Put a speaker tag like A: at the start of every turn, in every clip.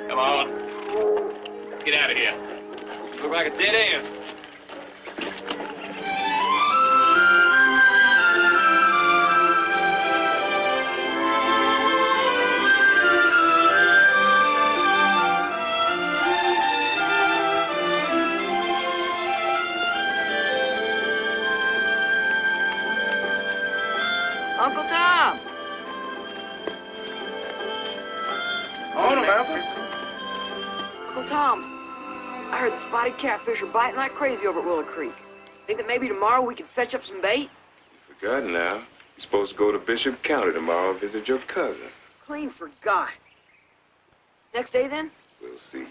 A: Come on. Let's get out of here. Look like a dead end.
B: Uncle Tom!
C: Morning, Master.
B: Uncle Tom, I heard the spotted catfish are biting like crazy over at Willow Creek. Think that maybe tomorrow we could fetch up some bait?
C: You forgot now. You're supposed to go to Bishop County tomorrow and visit your cousin.
B: Clean forgot. Next day, then?
C: We'll see.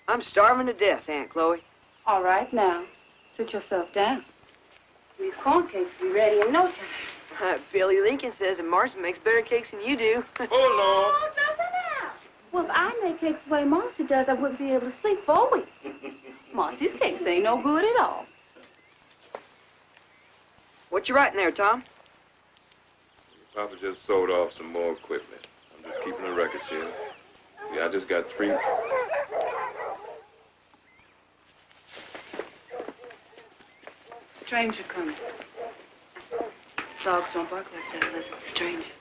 B: I'm starving to death, Aunt Chloe.
D: All right, now. Sit yourself down. These corn cakes will be ready in no time.
B: Billy Lincoln says that Marcy makes better cakes than you do.
C: Oh, Lord.
D: Oh, nothing else. Well, if I make cakes the way Marcy does, I wouldn't be able to sleep for a week. Marcy's cakes ain't no good at all.
B: What you writing there, Tom?
C: Papa just sold off some more equipment. I'm just keeping the records here. See, I just got 3.
D: Stranger coming. Dogs don't bark like that unless it's a stranger.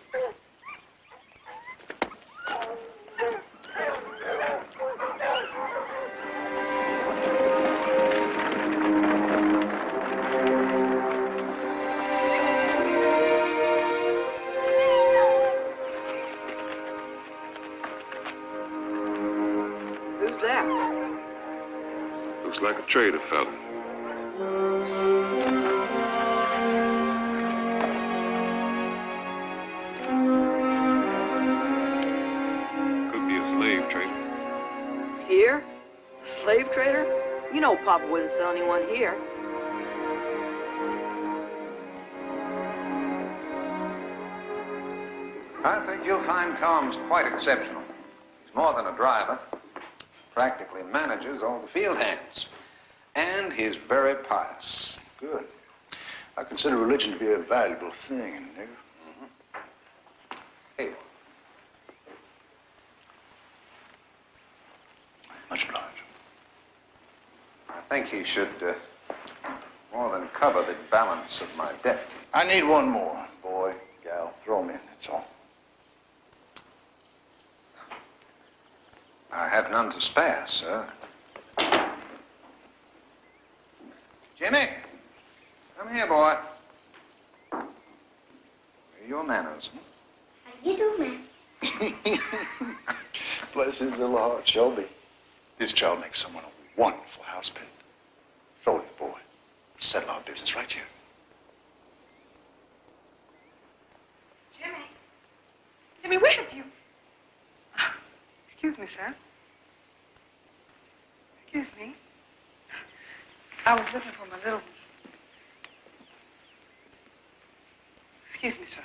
B: Who's that?
C: Looks like a trader fella.
B: Here? A slave trader? You know Papa wouldn't sell anyone here.
E: I think you'll find Tom's quite exceptional. He's more than a driver. Practically manages all the field hands. And he's very pious.
F: Good. I consider religion to be a valuable thing, nigger.
E: Hey.
F: Much obliged.
E: I think he should more than cover the balance of my debt.
F: I need one more. Boy, gal, throw 'em in, that's all.
E: I have none to spare, sir. Jimmy, come here, boy. Where are your manners?
G: How do you do, Master?
F: Bless his little heart, Shelby. This child makes someone a wonderful house pet. Throw it, boy. Settle our business right here.
H: Jimmy. Jimmy, where have you... Excuse me, sir. Excuse me. I was looking for my little... Excuse me, sir.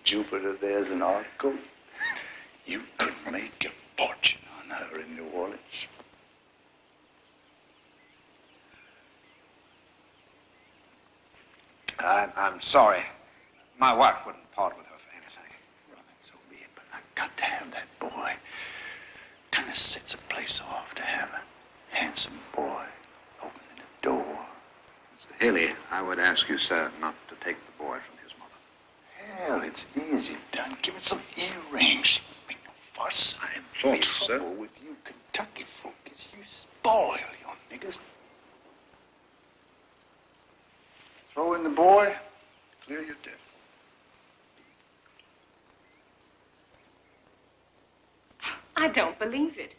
F: Jupiter, there's an article. You could make a fortune on her in New Orleans.
E: I'm sorry. My wife wouldn't part with her for anything.
F: Well, so be it, but I got to have that boy. Kind of sets a place off to have a handsome boy opening the door.
E: Mr. Haley, I would ask you, sir, not to take the boy from his mother.
F: Hell, it's easy done. Give it some earrings. She won't make no fuss. I'm
E: Thanks,
F: trouble
E: sir.
F: with you Kentucky folk is you spoil your niggas. Throw in the boy, clear your debt.
H: I don't believe it.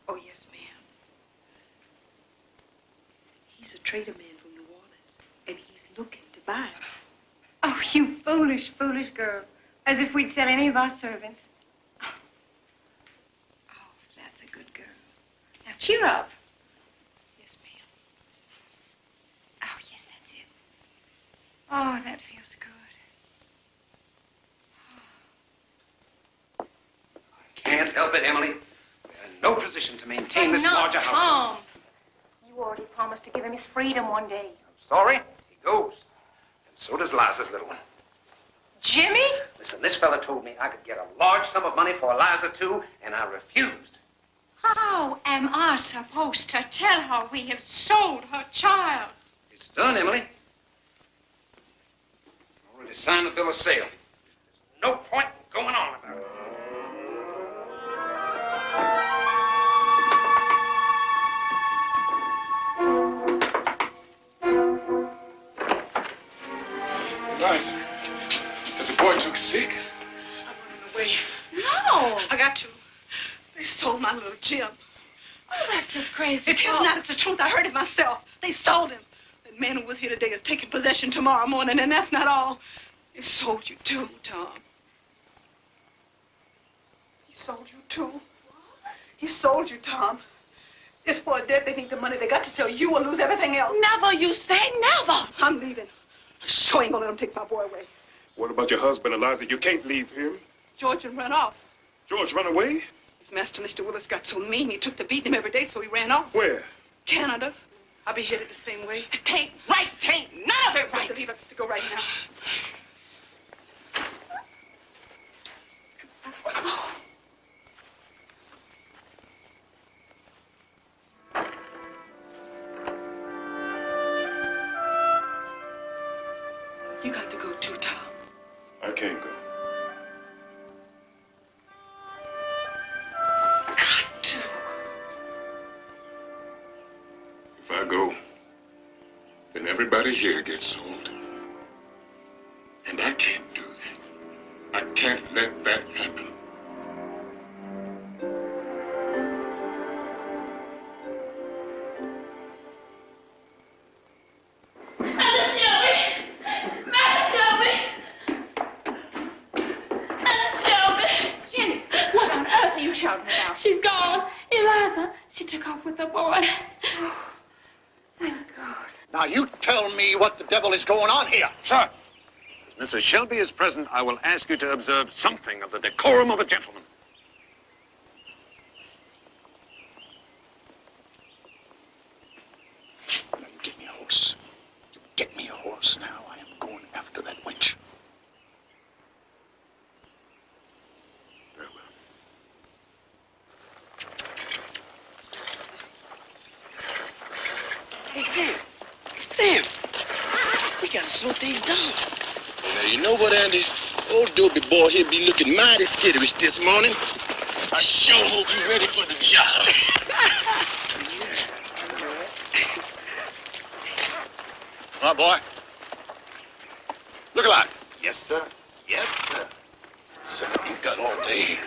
H: Oh, yes, ma'am. He's a trader man from New Orleans, and he's looking to buy him. Oh, you foolish, foolish girl. As if we'd sell any of our servants. Oh, that's a good girl. Now, cheer up. Yes, ma'am. Oh, yes, that's it. Oh, that feels good.
E: Can't help it, Emily. We're in no position to maintain this
H: But not
E: larger house.
H: Tom. You already promised to give him his freedom one day.
E: Sorry, he goes. And so does Liza's little one.
H: Jimmy?
E: Listen, this fella told me I could get a large sum of money for Liza, too, and I refused.
D: How am I supposed to tell her we have sold her child?
E: It's done, Emily. Already signed the bill of sale. There's no point in going on about it.
C: Liza, has the boy took sick?
H: I'm running away.
D: No.
H: I got to. They stole my little Jim.
D: Oh, that's just crazy.
H: It is not. It's the truth. I heard it myself. They sold him. That man who was here today is taking possession tomorrow morning, and that's not all. They sold you too, Tom. He sold you too. He sold you, Tom. It's for a debt. They need the money. They got to tell you or lose everything else.
D: Never, you say never.
H: I'm leaving. I sure ain't gonna let them take my boy away.
C: What about your husband, Eliza? You can't leave him.
H: George and run off.
C: George run away?
H: His master, Mr. Willis, got so mean he took to beating him every day, so he ran off.
C: Where?
H: Canada. I'll be headed the same way.
D: Tain't right, tain't none of it
H: Right.
D: right.
H: To leave. I have to go right now. You got to go too, Tom.
C: I can't go.
H: Got to.
C: If I go, then everybody here gets sold. And I can't do that. I can't let that happen.
D: Shouting about? She's gone. Eliza, she took off with the boy. Oh, thank God.
F: Now, you tell me what the devil is going on here.
I: Sir, as Mrs. Shelby is present, I will ask you to observe something of the decorum of a gentleman.
F: Now, you get me a horse. You get me a horse now. I am going after that wench.
C: Very well.
J: Hey, Sam, we gotta slow things down. Now, you know what, Andy? Old dopey boy here be looking mighty skitterish this morning. I sure hope you're ready for the job.
F: Come on, boy. Look alive.
J: Yes, sir. Yes, sir.
F: You got all day.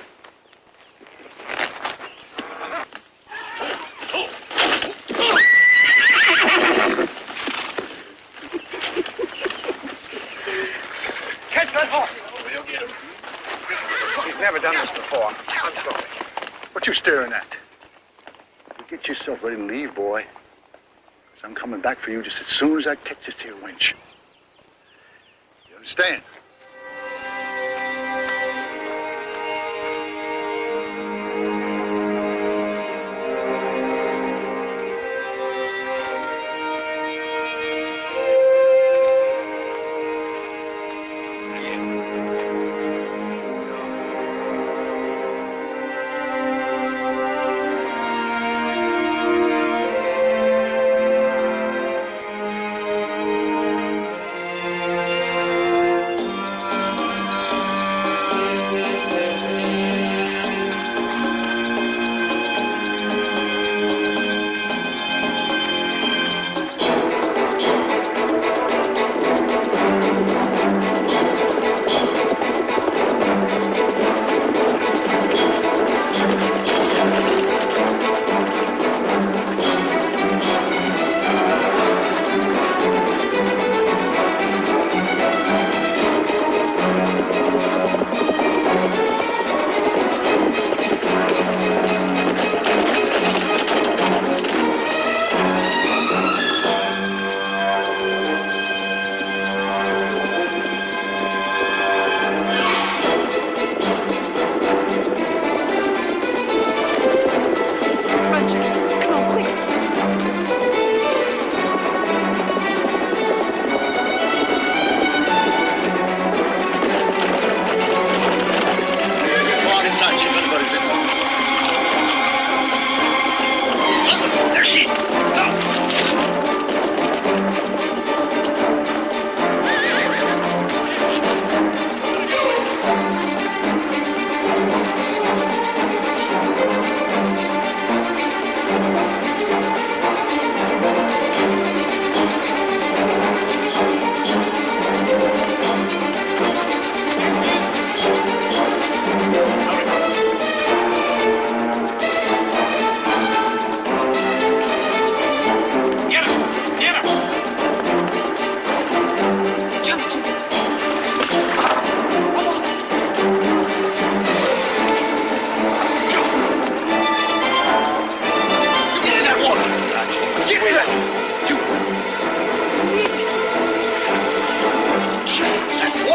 J: Catch that horse. We'll get him.
F: He's never done this before. I'm sorry. What you staring at? You get yourself ready to leave, boy. 'Cause I'm coming back for you just as soon as I catch this here wench. You understand?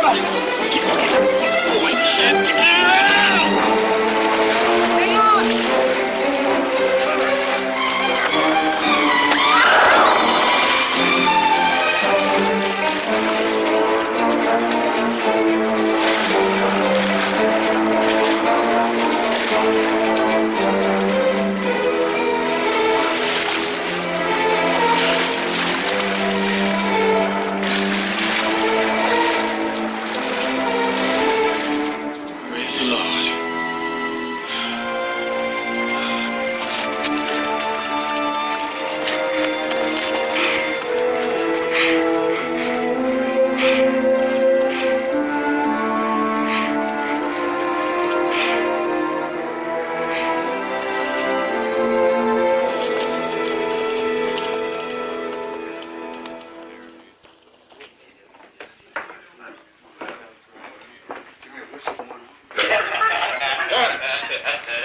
J: Somebody! Get boy! Hang on!
C: Praise the Lord.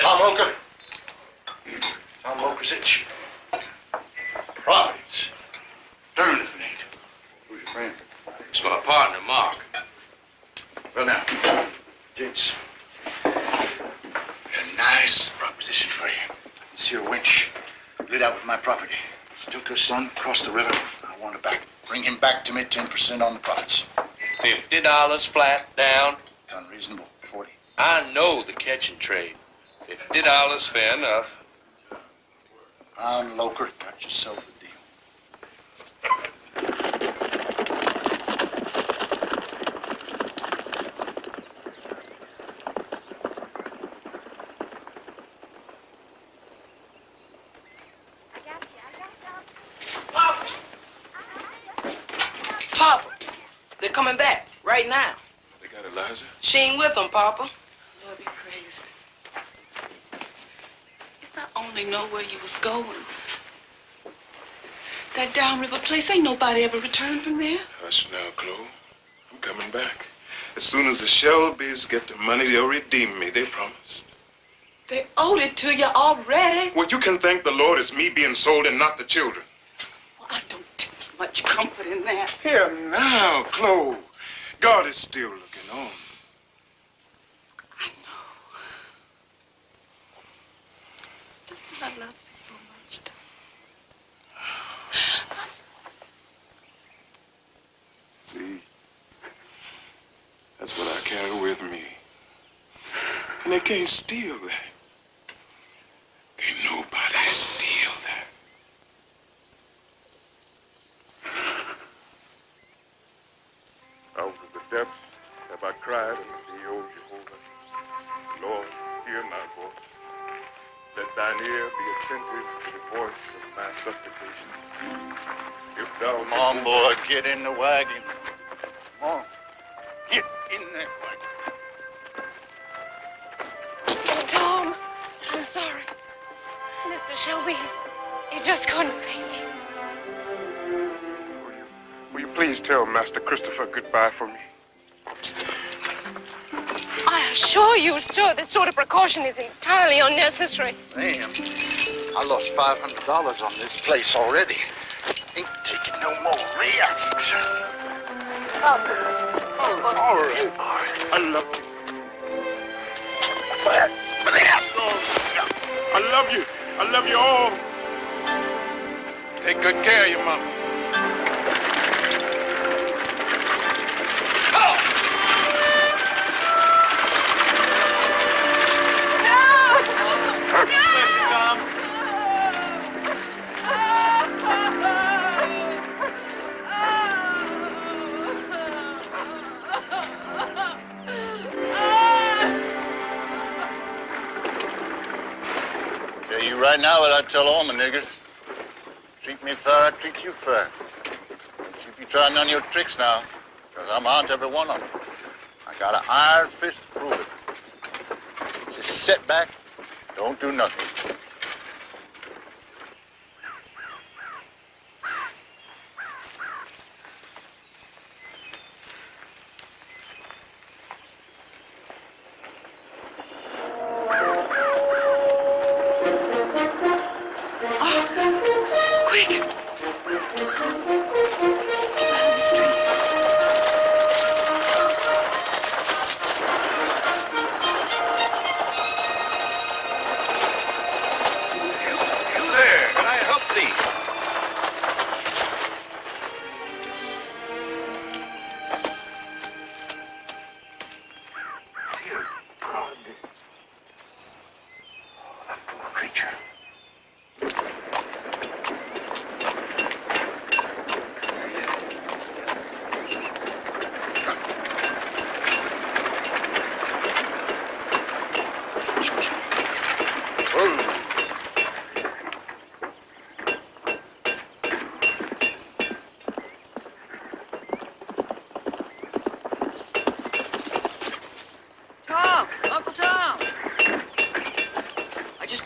F: Tom Oker. Tom Oker's itch. Providence. Darn if it ain't. Who's your friend?
J: It's my partner, Mark.
F: Well now, gents. A nice proposition for you. Monsieur Winch lit out with my property. She took her son, crossed the river. I want her back. Bring him back to me, 10% on the profits.
J: $50 flat down.
F: It's unreasonable. 40.
J: I know the catching trade. $50 fair enough.
F: I'm Loker. Got yourself a deal.
B: Papa, they're coming back right now.
C: They got Eliza?
B: She ain't with them, Papa.
H: Lord be praised. If I only know where you was going. That downriver place, ain't nobody ever returned from there.
C: Hush now, Chloe. I'm coming back. As soon as the Shelbys get the money, they'll redeem me. They promised.
H: They owed it to you already.
C: Well, you can thank the Lord it's me being sold and not the children.
H: Well, I don't take much comfort in that.
C: Here now, Chloe. God is still looking on.
H: I know. It's just that I love you so much, Tom.
C: See? That's what I carry with me. And they can't steal that. Can't nobody steal that. Out of the depths have I cried unto thee, O Jehovah. Lord, hear my voice. Let thine ear be attentive to the voice of my supplications. If thou
F: Come on, boy. Get in the wagon. Come on. Get in that wagon.
G: Tom, I'm sorry. Mr. Shelby, he just couldn't face you.
C: Will you please tell Master Christopher goodbye for me?
G: I assure you, sir, this sort of precaution is entirely unnecessary.
F: Damn. I lost $500 on this place already. Ain't taking no more risks.
C: All right. I love you. I love you. I love you all. Take good care of your mama.
F: Tell you right now what I tell all my niggers. Treat me fair, I treat you fair. Don't you be trying none of your tricks now, because I'm on to every one of them. I got an iron fist to prove it. Just sit back, don't do nothing.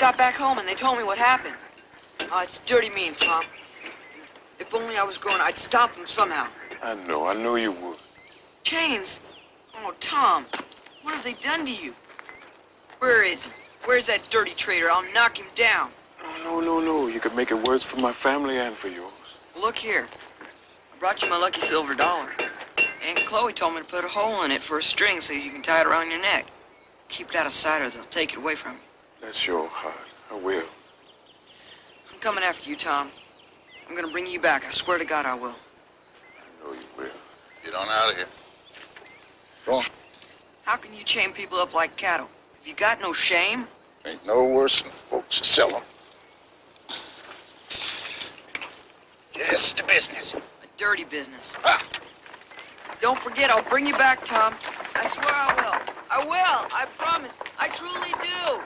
B: got back home and they told me what happened. Oh, it's dirty mean, Tom. If only I was grown, I'd stop them somehow.
C: I know you would.
B: Chains? Oh, Tom, what have they done to you? Where is he? Where's that dirty traitor? I'll knock him down.
C: No. You could make it worse for my family and for yours.
B: Look here. I brought you my lucky silver dollar. Aunt Chloe told me to put a hole in it for a string so you can tie it around your neck. Keep it out of sight or they'll take it away from you.
C: Bless your heart. I will.
B: I'm coming after you, Tom. I'm gonna bring you back. I swear to God I will.
C: I know you will.
J: Get on out of here. Go on.
B: How can you chain people up like cattle? Have you got no shame?
J: Ain't no worse than folks that sell them. Just a business.
B: A dirty business. Don't forget, I'll bring you back, Tom. I swear I will. I will. I promise. I truly do.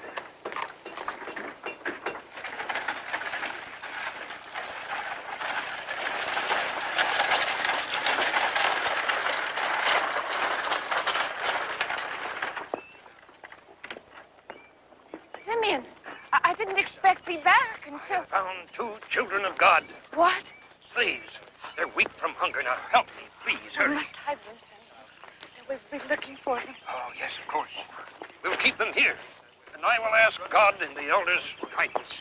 G: Simeon, I didn't expect thee back until...
K: Found 2 children of God.
G: What?
K: Slaves. They're weak from hunger. Now help me, please.
G: We
K: Hurry.
G: must hide them, Simeon. They will be looking for them.
K: Oh, yes, of course. We'll keep them here. And I will ask God and the elders for guidance.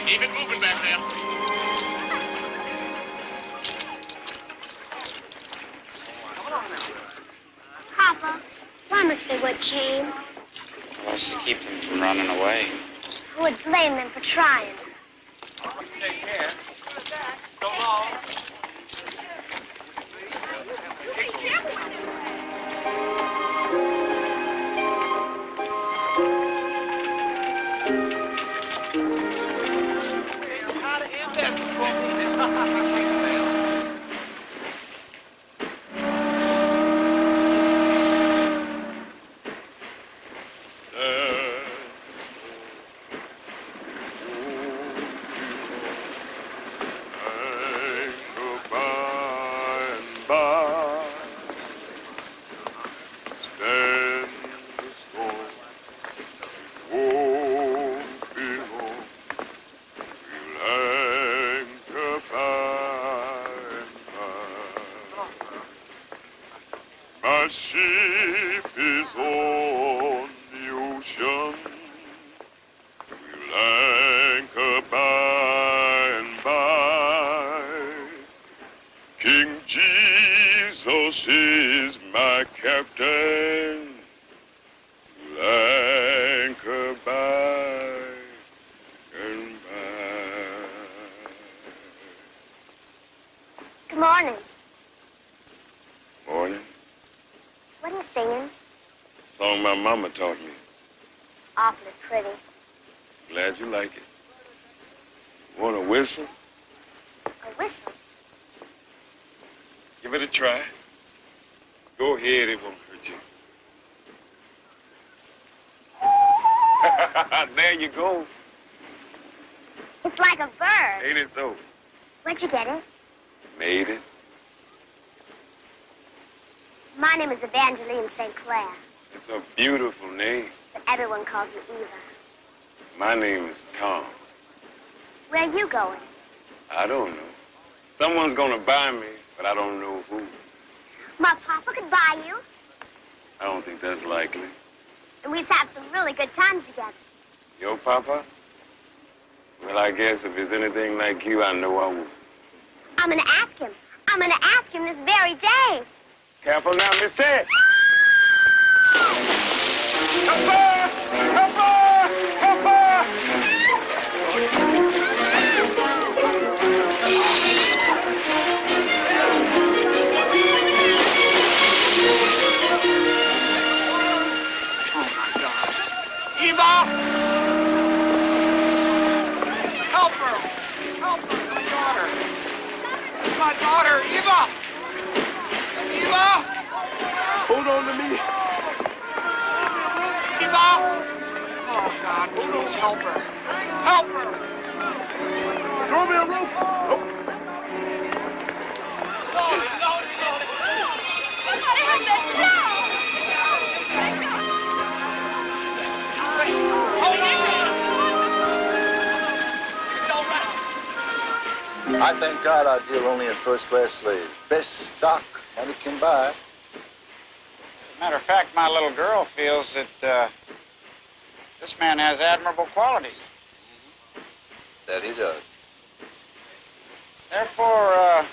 A: Keep it moving back there.
L: Papa, why must they wear chains?
M: Was to keep them from running away.
L: Who would blame them for trying?
A: Take care. So long.
C: My ship is on the ocean. We'll anchor by and by. King Jesus is my captain. We'll anchor by and by.
L: Good morning.
C: Morning.
L: What are you singing?
C: Song my mama taught me.
L: It's awfully pretty.
C: Glad you like it. Want a whistle?
L: A whistle?
C: Give it a try. Go ahead, it won't hurt you. There you go.
L: It's like a bird.
C: Ain't it though?
L: Where'd you get it?
C: Made it.
L: My name is Evangeline St. Clair,
C: It's a beautiful name.
L: but everyone calls me Eva.
C: My name is Tom.
L: Where are you going?
C: I don't know. Someone's gonna buy me, but I don't know who.
L: My papa could buy you,
C: I don't think that's likely.
L: and we'd have some really good times together.
C: Your papa? Well, I guess if it's anything like you, I know I will.
L: I'm gonna ask him. I'm gonna ask him this very day.
C: Careful now, Missy. Papa! Papa! Papa!
B: Please help her. Help her!
C: Throw me a rope! Nope.
G: Somebody help that child!
F: I thank God I deal only in first-class slaves. Best stock money can buy.
M: As a matter of fact, my little girl feels that this man has admirable qualities.
F: That he does.
M: Therefore,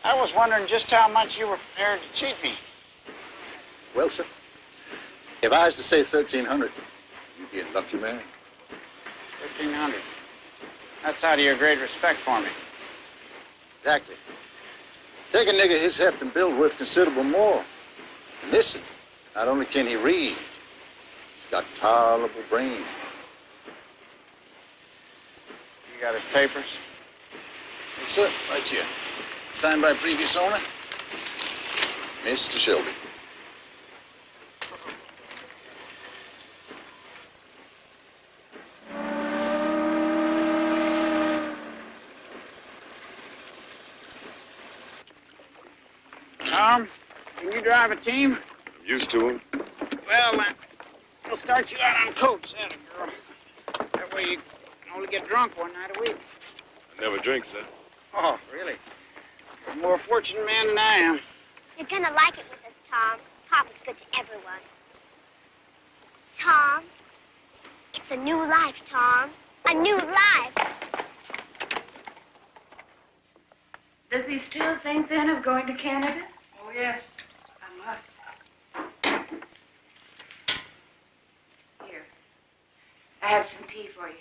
M: I was wondering just how much you were prepared to cheat me.
F: Well, sir, if I was to say 1,300, you'd be a lucky man.
M: 1,500. That's out of your great respect for me.
F: Exactly. Take a nigga his heft and build worth considerable more. And listen, not only can he read, he's got tolerable brain.
M: You got his papers?
F: Yes, sir. Right here. Signed by previous owner, Mr. Shelby.
M: Tom, can you drive a team?
C: I'm used to him.
M: Well, we'll start you out on coats, that girl. That way you can only get drunk one night a week.
C: I never drink, sir.
M: Oh, really? You're a more fortunate man than I am.
L: You're gonna like it with us, Tom. Papa's good to everyone. Tom, it's a new life, Tom. A new life.
H: Does he still think then of going to Canada?
N: Oh, yes. I must.
H: Here. I have some tea for you.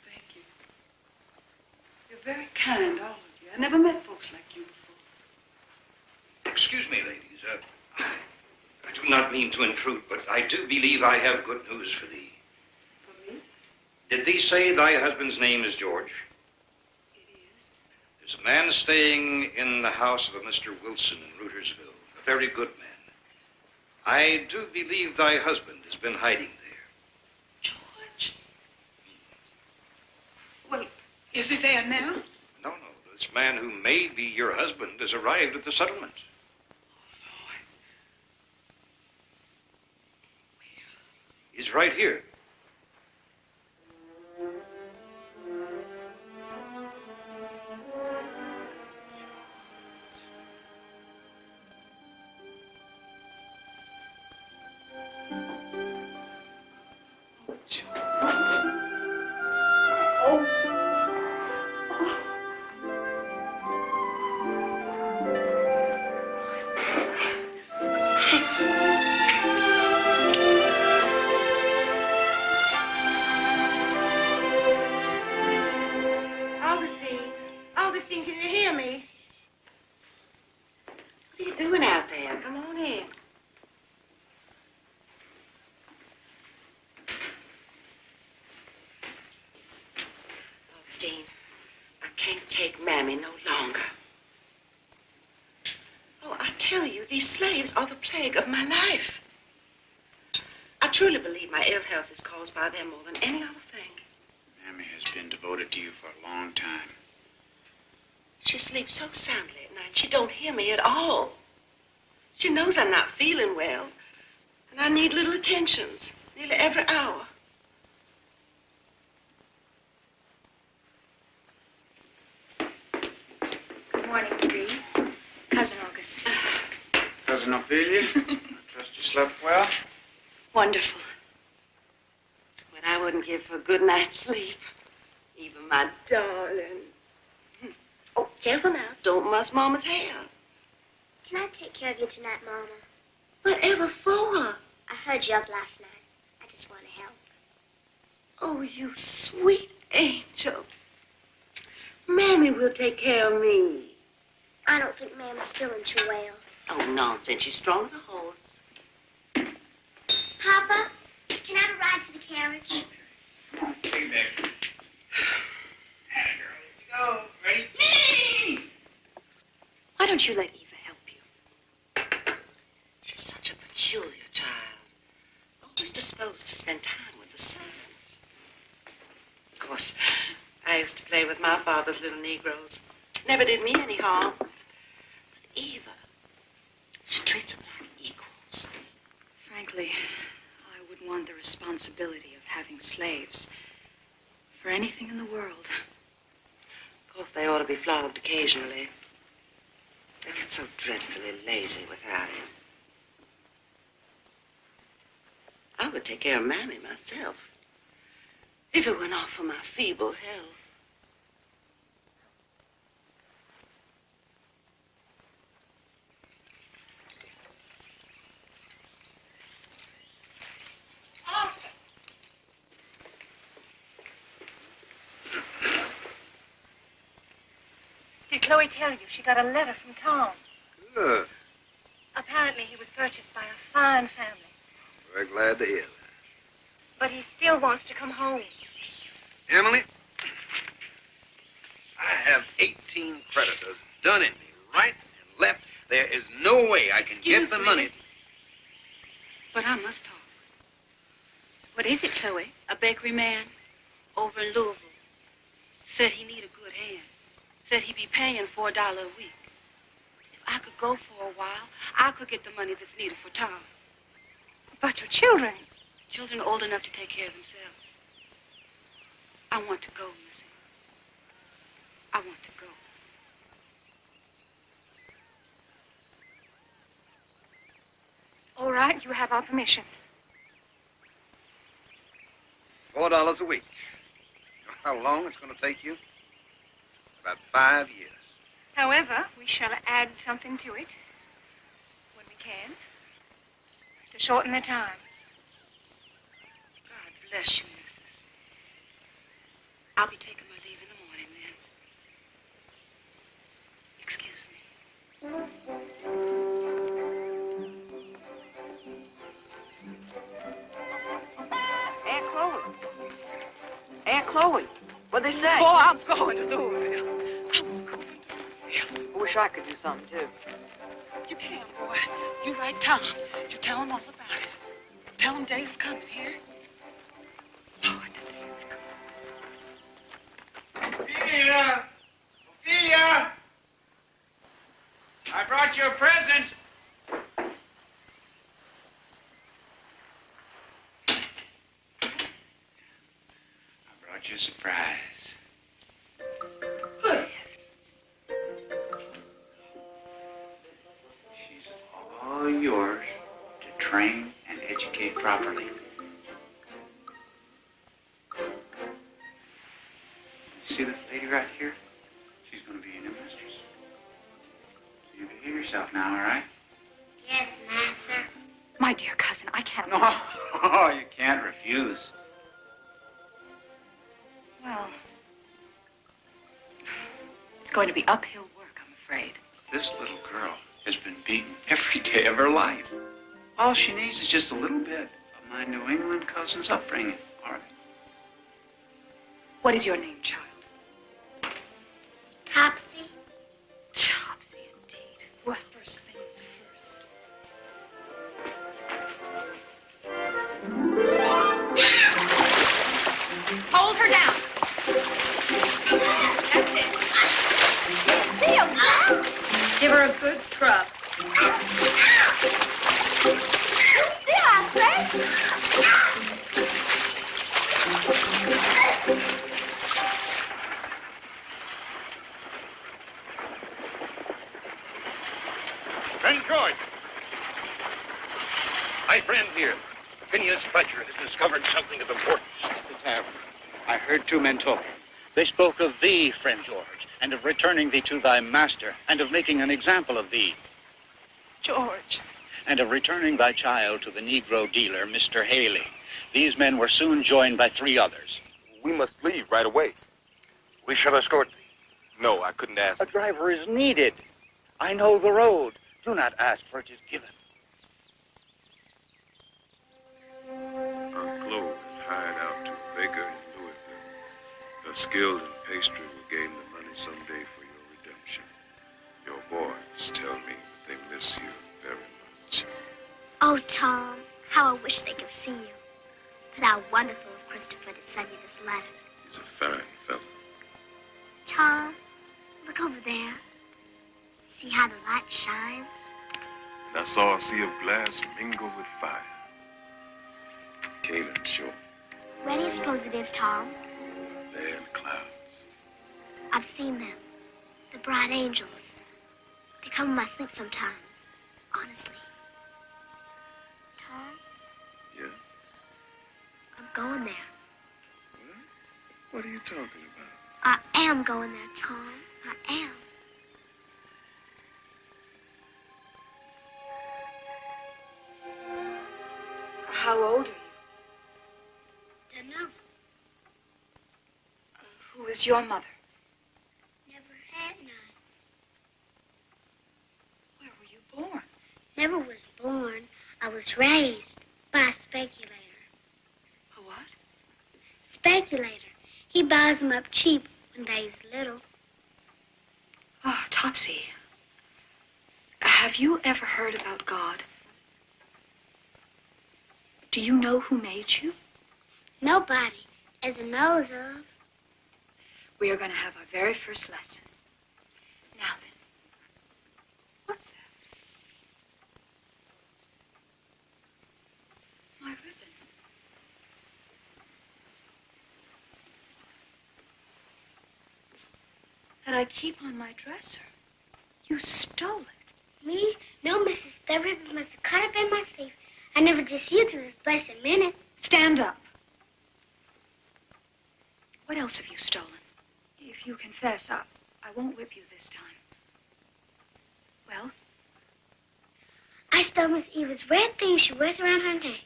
N: Thank you. You're very kind, all of you. I never met folks like you before.
K: Excuse me, ladies. I do not mean to intrude, but I do believe I have good news for thee.
N: For me?
K: Did thee say thy husband's name is George?
N: It is.
K: There's a man staying in the house of a Mr. Wilson in Rootersville, a very good man. I do believe thy husband has been hiding there.
N: George? Well, is he there now?
K: No. This man who may be your husband has arrived at the settlement. He's right here.
H: Augustine, can you hear me? What are you doing out there? Come on in. Augustine, I can't take Mammy no longer. Oh, I tell you, these slaves are the plague of my life. I truly believe my ill health is caused by them more than any other thing.
M: Mammy has been devoted to you for a long time.
H: She sleeps so soundly at night, she don't hear me at all. She knows I'm not feeling well, and I need little attentions nearly every hour.
D: Good morning, Bree. Cousin August.
M: Cousin Ophelia, I trust you slept well?
H: Wonderful. What I wouldn't give for a good night's sleep. Even my darling. Oh, careful now. Don't muss Mama's hair.
L: Can I take care of you tonight, Mama?
H: Whatever for?
L: I heard you up last night. I just want to help.
H: Oh, you sweet angel. Mammy will take care of me.
L: I don't think Mammy's feeling too well.
H: Oh, nonsense. She's strong as a horse.
L: Papa, can I have a ride to the carriage?
K: Hey, Nick. Atta girl, here we go. Ready?
H: Why don't you let Eva help you? She's such a peculiar child. Always disposed to spend time with the servants. Of course, I used to play with my father's little Negroes. Never did me any harm. But Eva, she treats them like equals.
O: Frankly, I wouldn't want the responsibility of having slaves for anything in the world.
H: Of course, they ought to be flogged occasionally. They get so dreadfully lazy without it. I would take care of Mammy myself, if it were not for my feeble health.
G: Did Chloe tell you she got a letter from Tom?
J: Good.
G: Apparently he was purchased by a fine family.
J: Very glad to hear that.
G: But he still wants to come home.
J: Emily, I have 18 creditors done in me, right and left. There is no way I can get the money.
O: But I must talk. What is it, Chloe? A bakery man over in Louisville said he need a good hand. Said he'd be paying $4 a week. If I could go for a while, I could get the money that's needed for Tom.
G: But your children?
O: Children old enough to take care of themselves. I want to go, Missy. I want to go.
G: All right, you have our permission.
J: $4 a week. You know how long it's going to take you? About 5 years.
G: However, we shall add something to it when we can to shorten the time.
O: God bless you, Mrs. I'll be taking my leave in the morning then. Excuse me.
B: Aunt Chloe. Aunt Chloe. What'd they say?
O: Boy, I'm going to Louisville.
B: I wish I could do something, too.
O: You can, boy. You write Tom. You tell him all about it. Tell him Dave's coming here.
M: Ophelia! Ophelia! I brought you a present. I brought you a surprise.
O: Good.
M: She's all yours to train and educate properly. See this lady right here? She's going to be your new mistress. So you behave yourself now, all right?
L: Yes, Master.
O: My dear cousin, I can't.
M: No, you can't refuse.
O: Well, it's going to be uphill work, I'm afraid.
M: This little girl has been beaten every day of her life. All she needs is just a little bit of my New England cousin's upbringing, all right?
O: What is your name, child?
L: Topsy.
O: Topsy, indeed. Well, first things first. Hold her down. That's it. Give her a good scrub.
I: Friend George. My friend here, Phineas Fletcher, has discovered something of importance.
F: The tavern. I heard two men talking. They spoke of thee, friend George, and of returning thee to thy master, and of making an example of thee.
G: George.
F: And of returning thy child to the Negro dealer, Mr. Haley. These men were soon joined by 3 others.
C: We must leave right away.
I: We shall escort thee.
C: No, I couldn't ask.
F: A driver is needed. I know the road. Do not ask, for it is given.
C: Aunt Chloe is hired out to a baker in Louisville. They're skilled in pastry will gain the money someday for your redemption. Your boys tell me that they miss you very much.
L: Oh, Tom, how I wish they could see you. But how wonderful of Christopher to send you this letter.
C: He's a fine fellow.
L: Tom, look over there. See how the light shines?
C: And I saw a sea of glass mingle with fire. Canaan shore.
L: Where do you suppose it is, Tom?
C: There in the clouds.
L: I've seen them. The bright angels. They come in my sleep sometimes. Honestly. Tom?
C: Yes?
L: I'm going there.
C: What are you talking about?
L: I am going there, Tom. I am.
O: How old are you?
L: Don't know.
O: Who is your mother?
L: Never had none.
O: Where were you born?
L: Never was born. I was raised by a speculator.
O: A what?
L: Speculator. He buys them up cheap when they's little.
O: Oh, Topsy. Have you ever heard about God? Do you know who made you?
L: Nobody, as a knows of.
O: We are going to have our very first lesson. Now then, what's that? My ribbon. That I keep on my dresser. You stole it.
L: Me? No, Mrs. The ribbon must have cut up in my sleeve. I never did see you till this blessed minute.
O: Stand up. What else have you stolen? If you confess, I won't whip you this time. Well?
L: I stole Miss Eva's red thing she wears around her neck.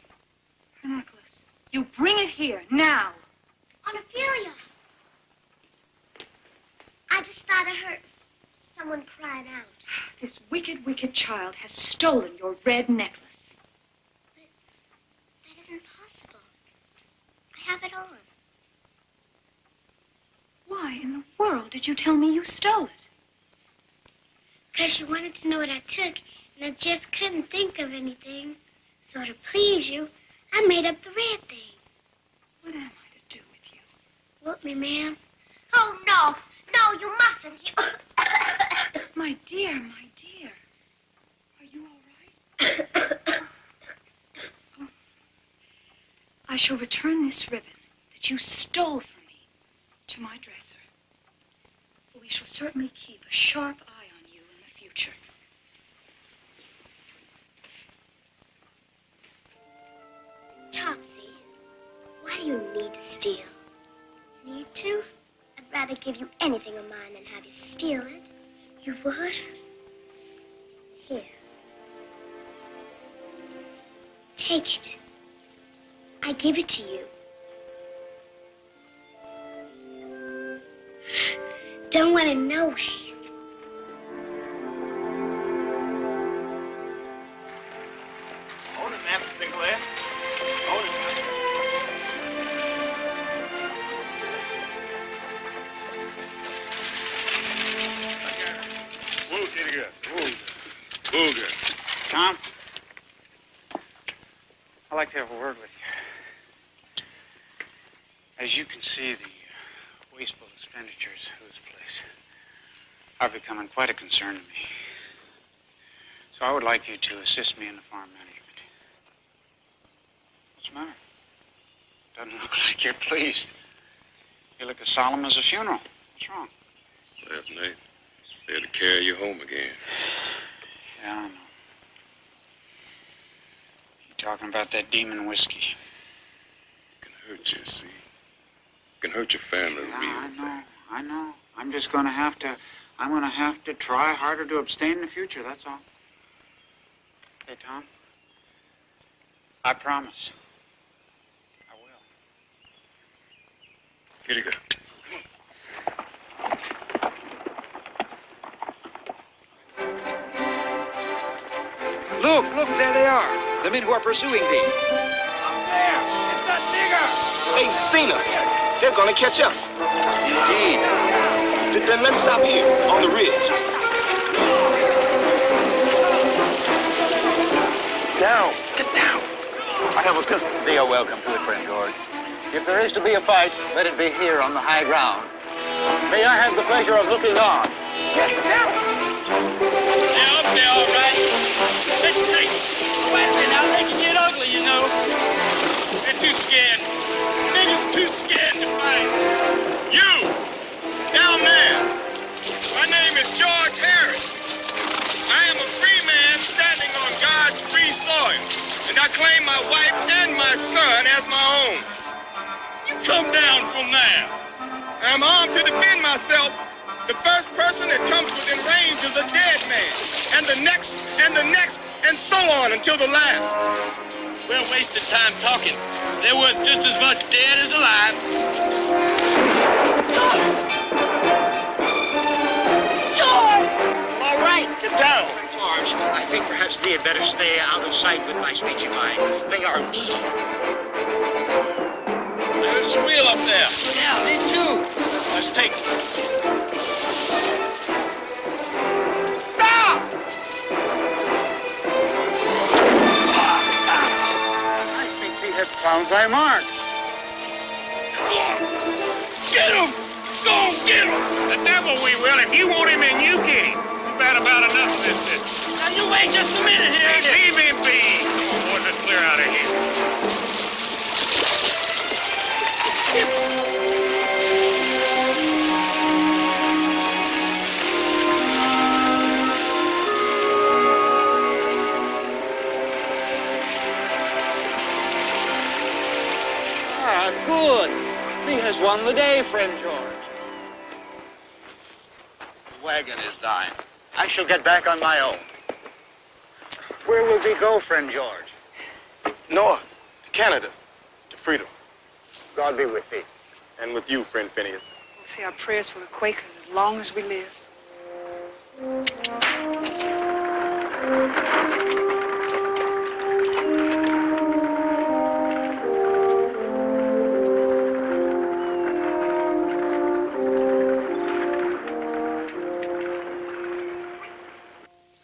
O: Her necklace. You bring it here, now.
L: On Ophelia. I just thought I heard someone crying out.
O: This wicked, wicked child has stolen your red necklace.
L: That isn't possible. I have it on.
O: Why in the world did you tell me you stole it?
L: Because you wanted to know what I took, and I just couldn't think of anything. So to please you, I made up the red thing.
O: What am I to do with you?
L: Whoop me, ma'am. Oh, no. No, you mustn't. You...
O: My dear, my dear. Are you all right? Oh. I shall return this ribbon that you stole from me to my dresser. We shall certainly keep a sharp eye on you in the future.
L: Topsy, why do you need to steal? Need to? I'd rather give you anything of mine than have you steal it. You would? Here. Take it. I give it to you. Don't want to know ways.
C: Hold it, Master Sinclair. Hold it, Master. Whoa, kitty girl. Whoa, girl.
M: Tom, I'd like to have a word with you. As you can see, the wasteful expenditures of this place are becoming quite a concern to me. So I would like you to assist me in the farm management. What's the matter? Doesn't look like you're pleased. You look as solemn as a funeral. What's wrong?
C: Last night, they had to carry you home again.
M: Yeah, I know. You talking about that demon whiskey?
C: It can hurt you, see? It can hurt your family real bad.
M: I know. I'm gonna have to try harder to abstain in the future, that's all. Hey, Tom. I promise. I will.
C: Kitty girl.
P: Look, there they are. The men who are pursuing thee. Up there. It's that nigger.
J: They've seen us. They're gonna catch up.
P: Indeed.
J: Then let's stop here, on the ridge.
C: Down. Get down. I have
F: have a pistol? They are welcome to it, friend George. If there is to be a fight, let it be here on the high ground. May I have the pleasure of looking on?
A: Yes, sir. They're up there, all right. Let's take it. Wait a minute, now they can get ugly, you know. They're too scared. Niggas too scared to fight.
C: You, down there. My name is George Harris. I am a free man standing on God's free soil. And I claim my wife and my son as my own.
A: You come down from there.
C: I'm armed to defend myself. The first person that comes within range is a dead man. And the next, and so on until the last.
A: We're wasting time talking. They're worth just as much dead as alive.
G: George!
F: All right, get down. George, I think perhaps thee had better stay out of sight with my speechifying. They are mean.
A: There's a wheel up there. Yeah, me too. Let's take it.
G: Stop!
F: I think thee have found thy mark.
A: Get him! Go get him! The devil we will. If you want him in, you get him. We've had about enough of this business. Now you wait just a minute here. Hey, leave him be. Come on, boys, let's clear out of here.
F: Ah, good. Thee has won the day, friend George. The wagon is thine. I shall get back on my own. Where will thee go, friend George?
C: North, to Canada, to freedom.
F: God be with thee.
C: And with you, friend Phineas.
N: We'll say our prayers for the Quakers as long as we live.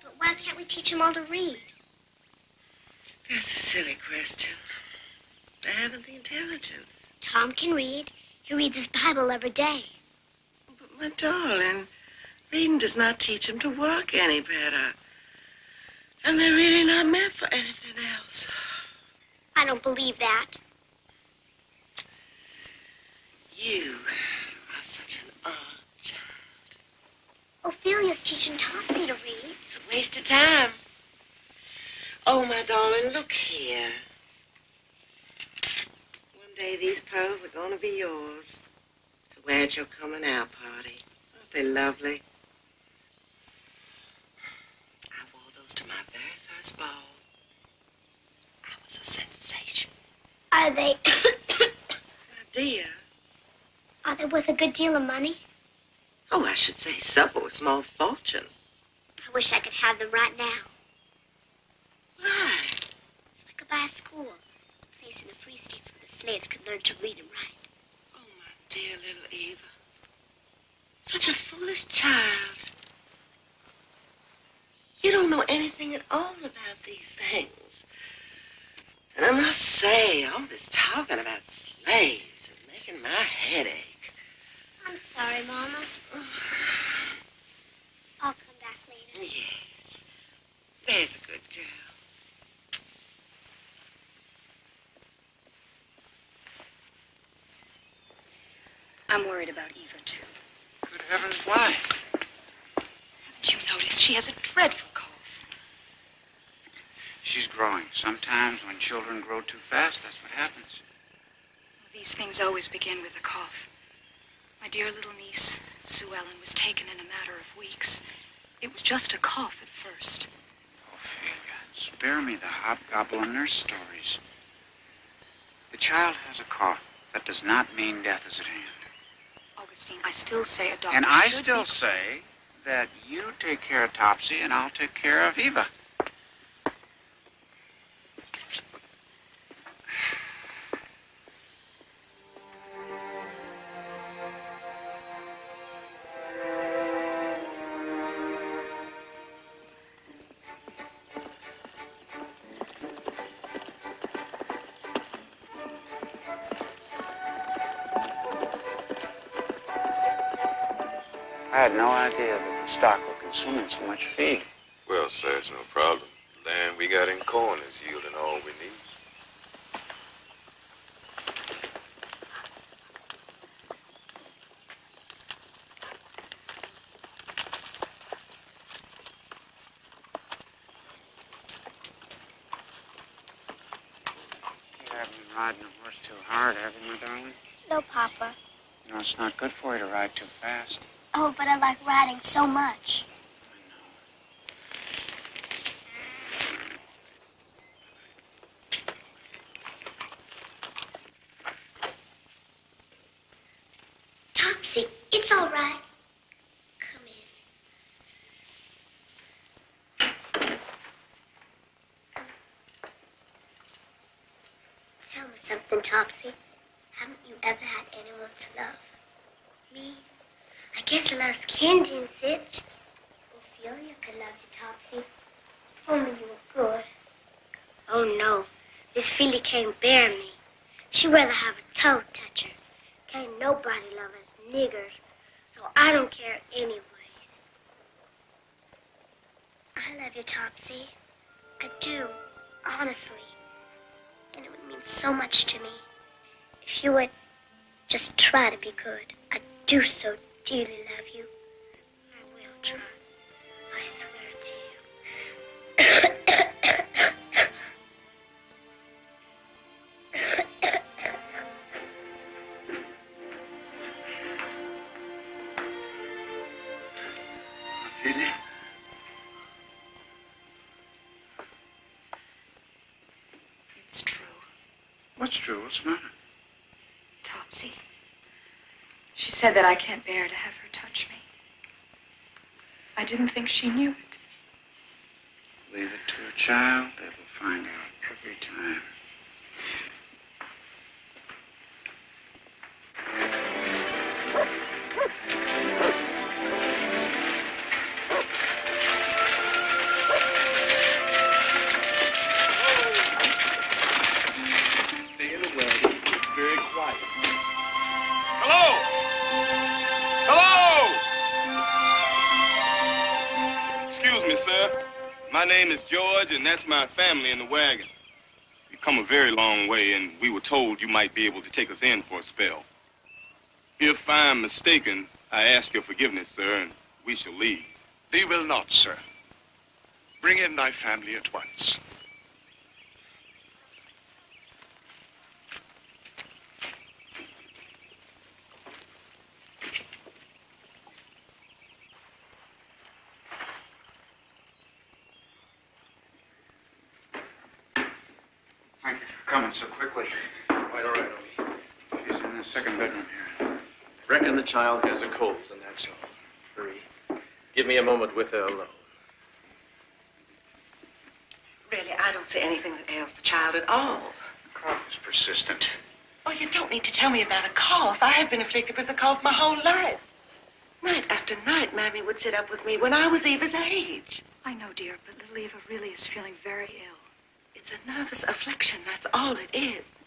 L: But why can't we teach them all to read?
H: That's a silly question. I haven't the intelligence.
L: Tom can read. He reads his Bible every day.
H: But, my darling, reading does not teach him to work any better. And they're really not meant for anything else.
L: I don't believe that.
H: You are such an odd child.
L: Ophelia's teaching Topsy to read.
H: It's a waste of time. Oh, my darling, look here. One day these pearls are going to be yours to wear at your coming out party. Aren't they lovely? I wore those to my very first ball. I was a sensation.
L: Are they...
H: My dear.
L: Are they worth a good deal of money?
H: Oh, I should say so. A small fortune.
L: I wish I could have them right now.
H: Why?
L: So I could buy a school. A place in the Free States where the slaves could learn to read and write.
H: Oh, my dear little Eva. Such a foolish child. You don't know anything at all about these things. And I must say, all this talking about slaves is making my head ache.
L: I'm sorry, Mama. I'll come back later.
H: Yes. There's a good girl.
O: I'm worried about Eva, too.
F: Good heavens, why?
O: Haven't you noticed she has a dreadful cough?
M: She's growing. Sometimes when children grow too fast, that's what happens.
O: These things always begin with a cough. My dear little niece, Sue Ellen, was taken in a matter of weeks. It was just a cough at first.
M: Ophelia, spare me the hobgoblin nurse stories. The child has a cough. That does not mean death is at hand.
O: Augustine, I still say a doctor
M: And I
O: should
M: still
O: be...
M: say that you take care of Topsy and I'll take care of Eva. I had no idea that the stock were consuming so much feed.
C: Well, sir, it's no problem. The land we got in corn is yielding all we need.
M: You haven't been riding a horse too hard, have you, my darling?
L: No, Papa.
M: You know, it's not good for you to ride too fast.
L: Oh, but I like riding so much. Topsy, it's all right. Come in. Tell me something, Topsy. Haven't you ever had anyone to love? Me? I guess I loves candy and such. Ophelia could love you, Topsy. If only you were good. Oh, no. Miss Philly can't bear me. She'd rather have a toe toucher. Can't nobody love us niggers, so I don't care anyways. I love you, Topsy. I do, honestly. And it would mean so much to me if you would just try to be good. I do so dearly love you. I will try. I swear to you.
F: Edie?
N: It's true.
M: What's true? What's the matter?
N: Topsy. She said that I can't bear to have her touch me. I didn't think she knew it.
M: Leave it to a child. They will find out every time.
J: Stay in the wagon. Very quiet.
C: Hello! Hello! Excuse me, sir. My name is George, and that's my family in the wagon. We've come a very long way, and we were told you might be able to take us in for a spell. If I'm mistaken, I ask your forgiveness, sir, and we shall leave.
F: Thee will not, sir. Bring in thy family at once.
M: Thank you for coming so quickly.
I: Quite all right, Odie.
M: She's in the second bedroom here.
I: Reckon the child has a cold, and that's all. Hurry. Give me a moment with her alone.
H: Really, I don't see anything that ails the child at all.
M: The cough is persistent.
H: Oh, you don't need to tell me about a cough. I have been afflicted with a cough my whole life. Night after night, Mammy would sit up with me when I was Eva's age.
N: I know, dear, but little Eva really is feeling very ill.
H: It's a nervous affliction, that's all it is.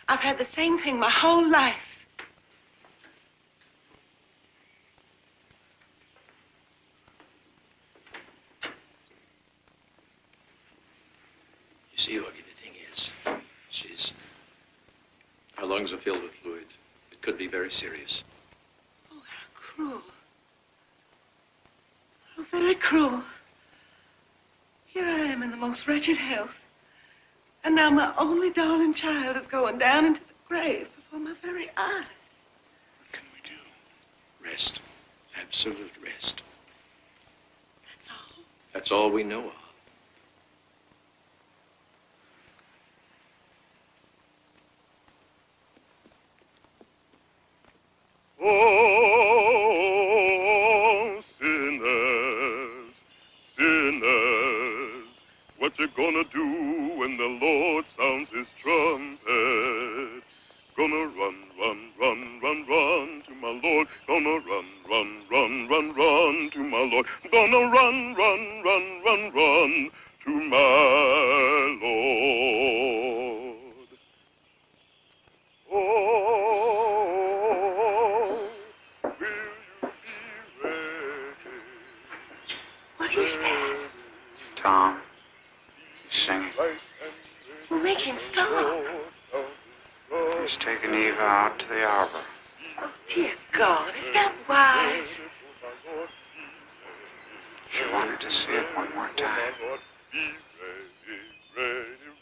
H: I've had the same thing my whole life.
I: You see, Augie, the thing is, her lungs are filled with fluid. It could be very serious.
H: Oh, how cruel. Oh, very cruel. Here I am in the most wretched health. And now my only darling child is going down into the grave before my very eyes.
I: What can we do? Rest. Absolute rest.
H: That's all?
I: That's all we know of.
C: Oh, sinners, sinners, what you gonna do when the Lord sounds his trumpet? Gonna run, run, run, run, run to my Lord. Gonna run, run, run, run, run to my Lord. Gonna run, run, run, run, run to my Lord. Oh, will you be ready?
G: is that?
M: Tom, he's singing.
G: Well, make him stop.
M: He's taking Eva out to the arbor.
G: Oh, dear God, is that wise?
M: She wanted to see it one more time.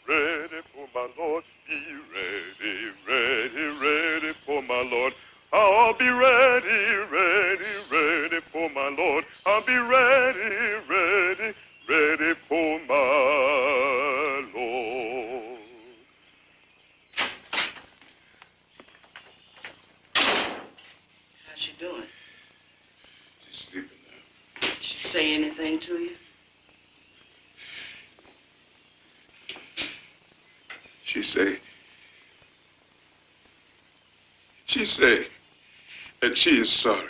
C: Ready for my Lord. Be ready, ready, ready for my Lord. I'll be ready, ready, ready for my Lord. I'll be ready, ready, ready for my Lord.
H: How's she doing?
C: She's sleeping now.
H: Did she say anything to you?
C: She say that she is sorry,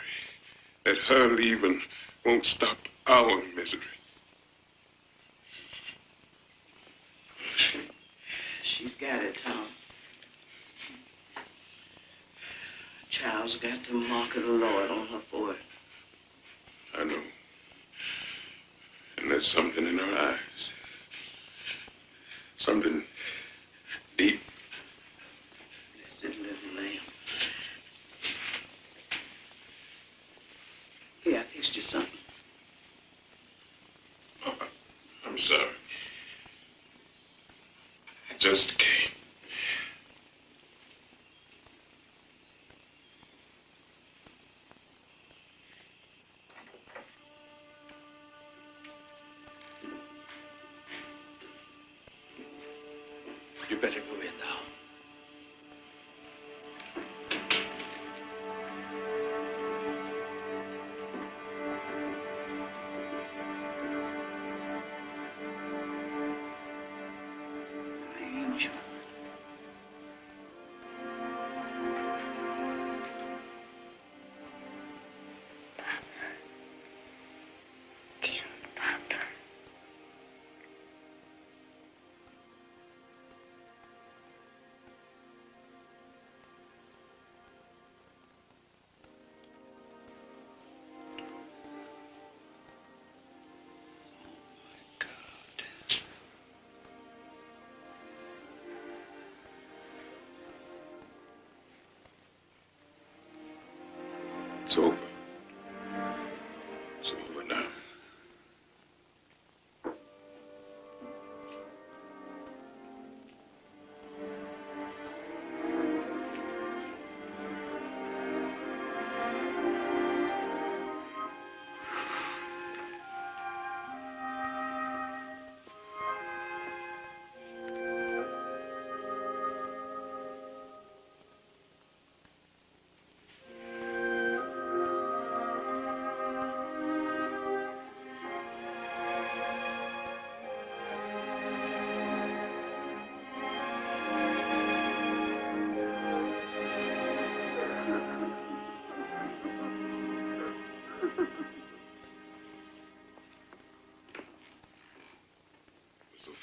C: that her leaving won't stop our misery.
H: She's got it, Tom. A child's got the mark of the Lord on her forehead.
C: I know. And there's something in her eyes. Something deep.
H: Blessed little lamb. Here, I fixed you something.
C: Oh, I'm sorry. I just came. You better go in now.
H: Angel.
L: Dear Papa.
C: It's over. It's over now.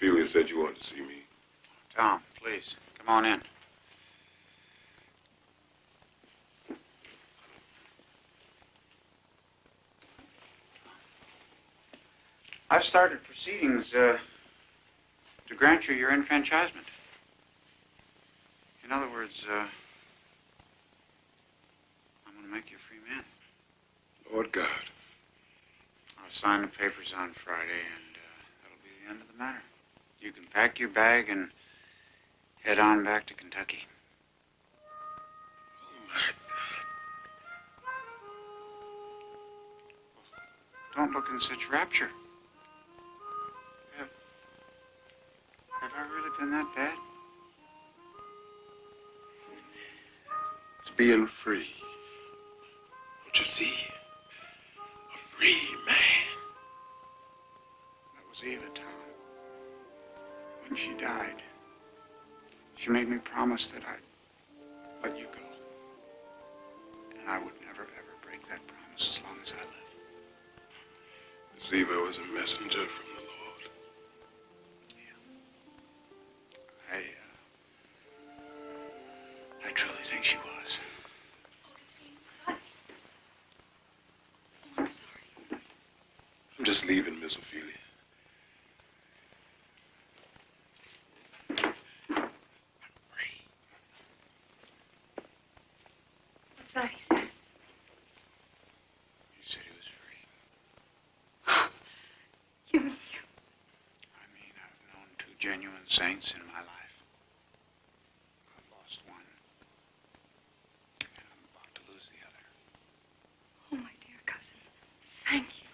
C: Ophelia said you wanted to see me.
M: Tom, please, come on in. I've started proceedings to grant you your enfranchisement. In other words, I'm going to make you a free man.
C: Lord God.
M: I'll sign the papers on Friday, and that'll be the end of the matter. You can pack your bag and head on back to Kentucky. Don't look in such rapture. Have I really been that bad?
C: It's being free. Don't you see? A free man.
M: That was Eva, Tom. When she died, she made me promise that I'd let you go. And I would never, ever break that promise as long as I live.
C: Miss Eva was a messenger from the Lord.
M: I truly think she was.
O: I'm sorry.
C: I'm just leaving, Miss Ophelia.
N: What's that he said?
M: He said he was free.
N: You.
M: I mean, I've known two genuine saints in my life. I've lost one. And I'm about to lose the other.
N: Oh, my dear cousin. Thank you.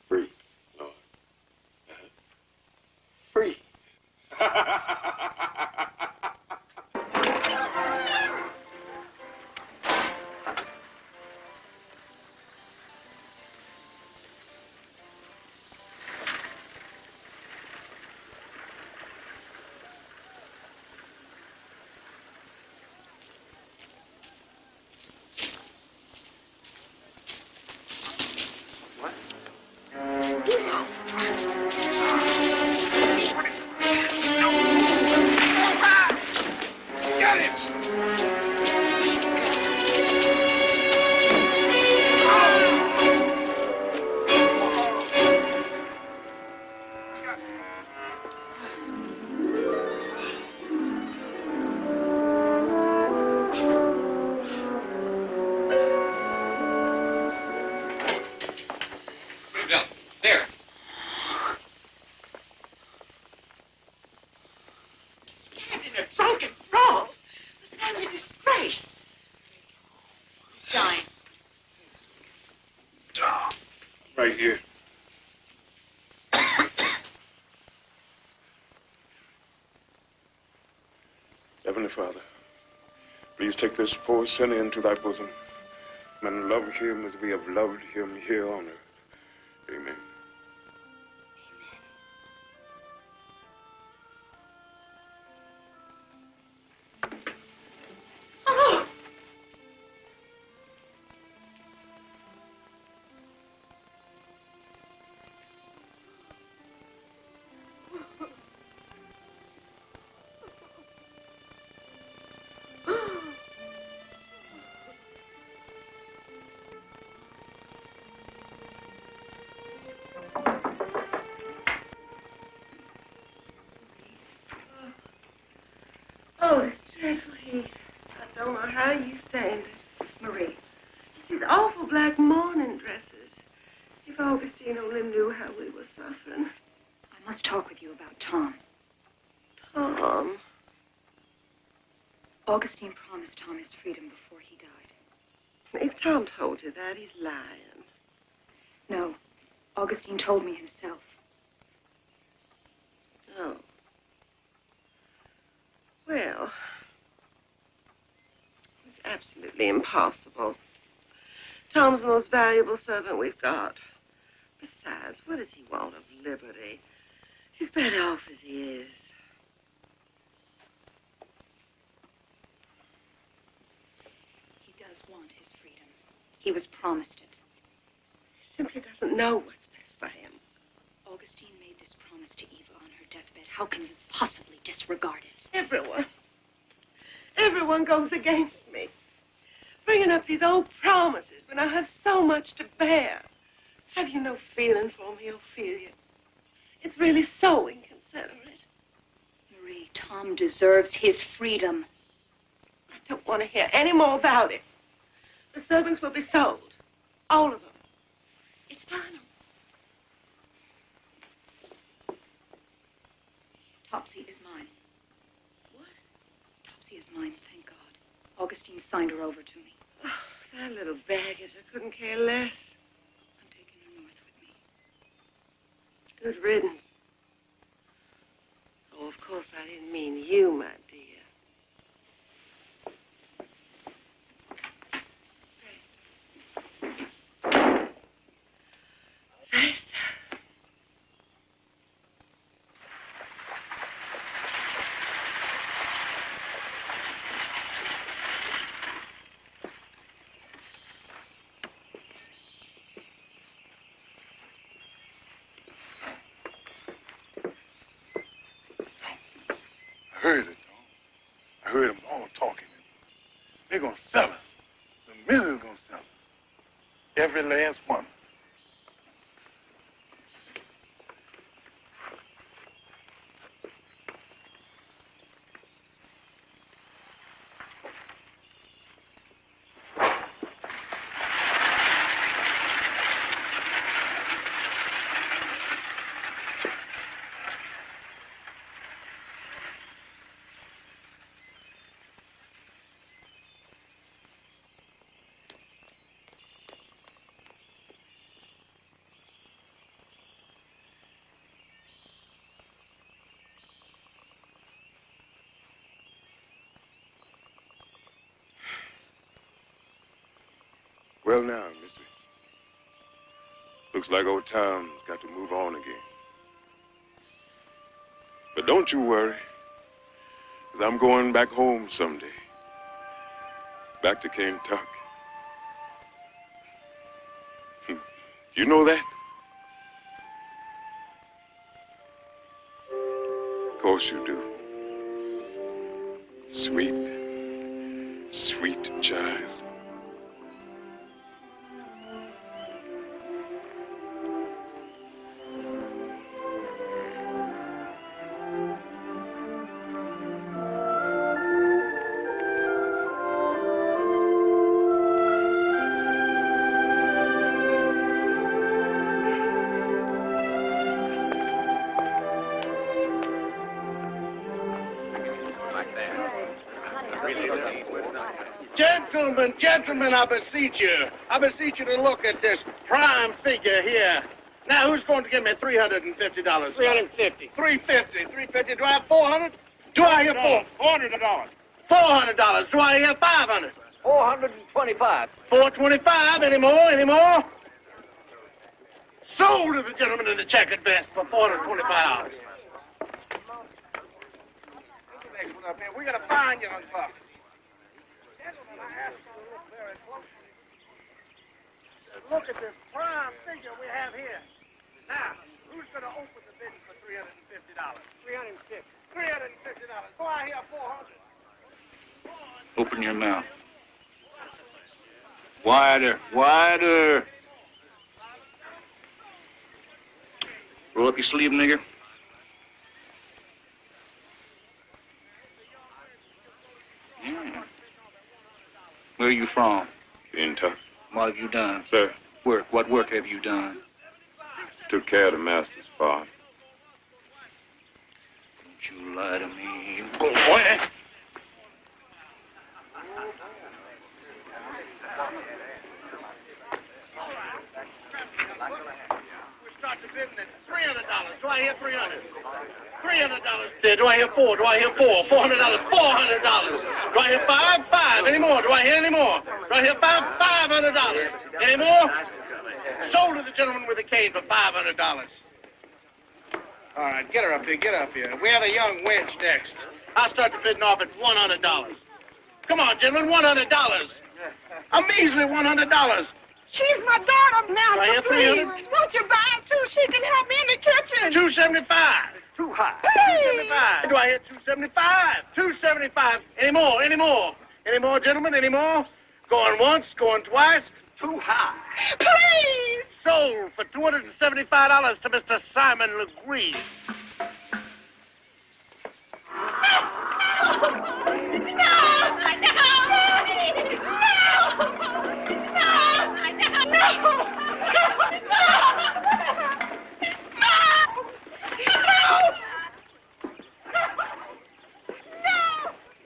C: Free, Lord. Free.
K: There.
H: Stand in a drunken brawl. It's a family disgrace. He's dying.
C: Right here. Heavenly Father, please take this poor sinner into thy bosom and love him as we have loved him here on earth. Amen.
H: Oh!
Q: Oh, this dreadful heat. I don't know how you stand it. Marie, it's these awful black mourning dresses. If Augustine only knew how we were suffering.
N: I must talk with you about Tom.
Q: Tom.
N: Augustine promised Tom his freedom before he died.
Q: If Tom told you that, he's lying.
N: No, Augustine told me himself.
Q: Oh. Well, it's absolutely impossible. Tom's the most valuable servant we've got. Besides, what does he want of liberty? He's better off as he is.
N: He does want his freedom. He was promised it.
Q: He simply doesn't know what's best for him.
N: Augustine made this promise to Eva on her deathbed. How can you possibly disregard it?
Q: Everyone goes against me. Bringing up these old promises when I have so much to bear. Have you no feeling for me, Ophelia? It's really so inconsiderate.
N: Marie, Tom deserves his freedom.
Q: I don't want to hear any more about it. The servants will be sold. All of them. It's final.
N: Topsy is mine. What? Topsy is mine, thank God. Augustine signed her over to me.
Q: Oh, that little baggage. I couldn't care less.
N: I'm taking her north with me.
Q: Good riddance. Oh, of course, I didn't mean you, my dear. Faster.
C: I heard it, Tom.
F: all talking. They're going to sell us. The million's going to sell us. Every last one.
C: Well now, Missy. Looks like old Tom's got to move on again. But don't you worry, 'cause I'm going back home someday. Back to Kentucky. You know that? Of course you do. Sweet, sweet child.
F: Gentlemen, I beseech you to look at this prime figure here. Now, who's going to give me $350? $350. $350. Do I have 400? Do I hear $400? $400. Do I hear 500?
P: 425.
F: 425. Any more? Sold to the gentleman in the checkered vest for $425. We got to find you on top. Look at this prime figure we have here. Now, who's going to open the bidding for $350? $350. Go out here, 400.
M: Open your mouth. Wider. Roll up your sleeve, nigger. Yeah. Where are you from?
C: Kentucky.
M: What have you done?
C: Sir.
M: Work. What work have you done?
C: Took care of the master's farm.
M: Don't you lie to me, you
F: boy. We start the bidding at $300. Do I hear 300? $300. There. Do I hear 4? Do I hear 4? $400. $400. Do I hear 5? 5. Any more? Do I hear any more? Do I hear 5? $500. Any more? Sold to the gentleman with the cane for $500. All right, get her up here. We have a young wench next. I'll start the bidding off at $100. Come on, gentlemen, $100. A measly $100.
Q: She's my daughter now,
F: Do I hear
Q: please.
F: 300?
Q: Won't you buy her too? She can help me in the kitchen.
F: $275.
P: Too high.
Q: Please.
F: $275. Do I hear $275? $275. Any more, gentlemen? Any more? Going once, going twice.
P: Too high.
Q: Please.
F: Sold for $275 to Mr. Simon Legree.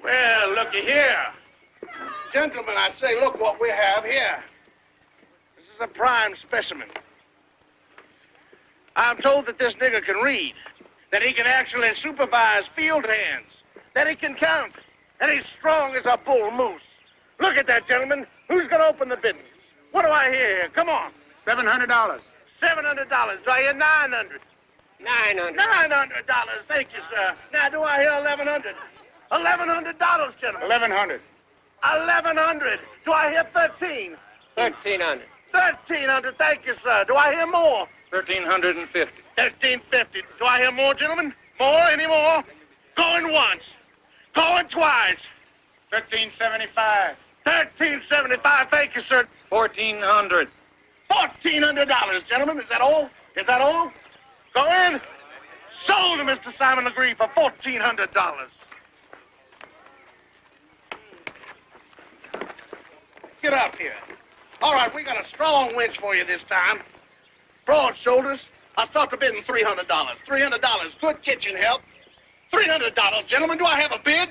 F: Well, looky here. Gentlemen, I say, look what we have here. This is a prime specimen. I'm told that this nigger can read, that he can actually supervise field hands, that he can count, and he's strong as a bull moose. Look at that, gentlemen. Who's going to open the bidding? What do I hear here? Come on.
M: $700.
F: $700. Do I hear 900? $900. Thank you, sir. Now, do I hear 1,100? $1,100, gentlemen.
M: 1100.
F: 1,100. Do I hear 13?
P: 1,300.
F: 1,300. Thank you, sir. Do I hear more?
M: 1,350.
F: 1,350. Do I hear more, gentlemen? More? Any more? Going once. Going twice.
A: $13.75.
F: $13.75, thank you, sir.
A: $1,400.
F: $1,400, gentlemen. Is that all? Is that all? Go in. Sold to Mr. Simon Legree for $1,400. Get up here. All right, we got a strong winch for you this time. Broad shoulders. I'll start the bidding $300. $300. Good kitchen help. $300, gentlemen. Do I have a bid?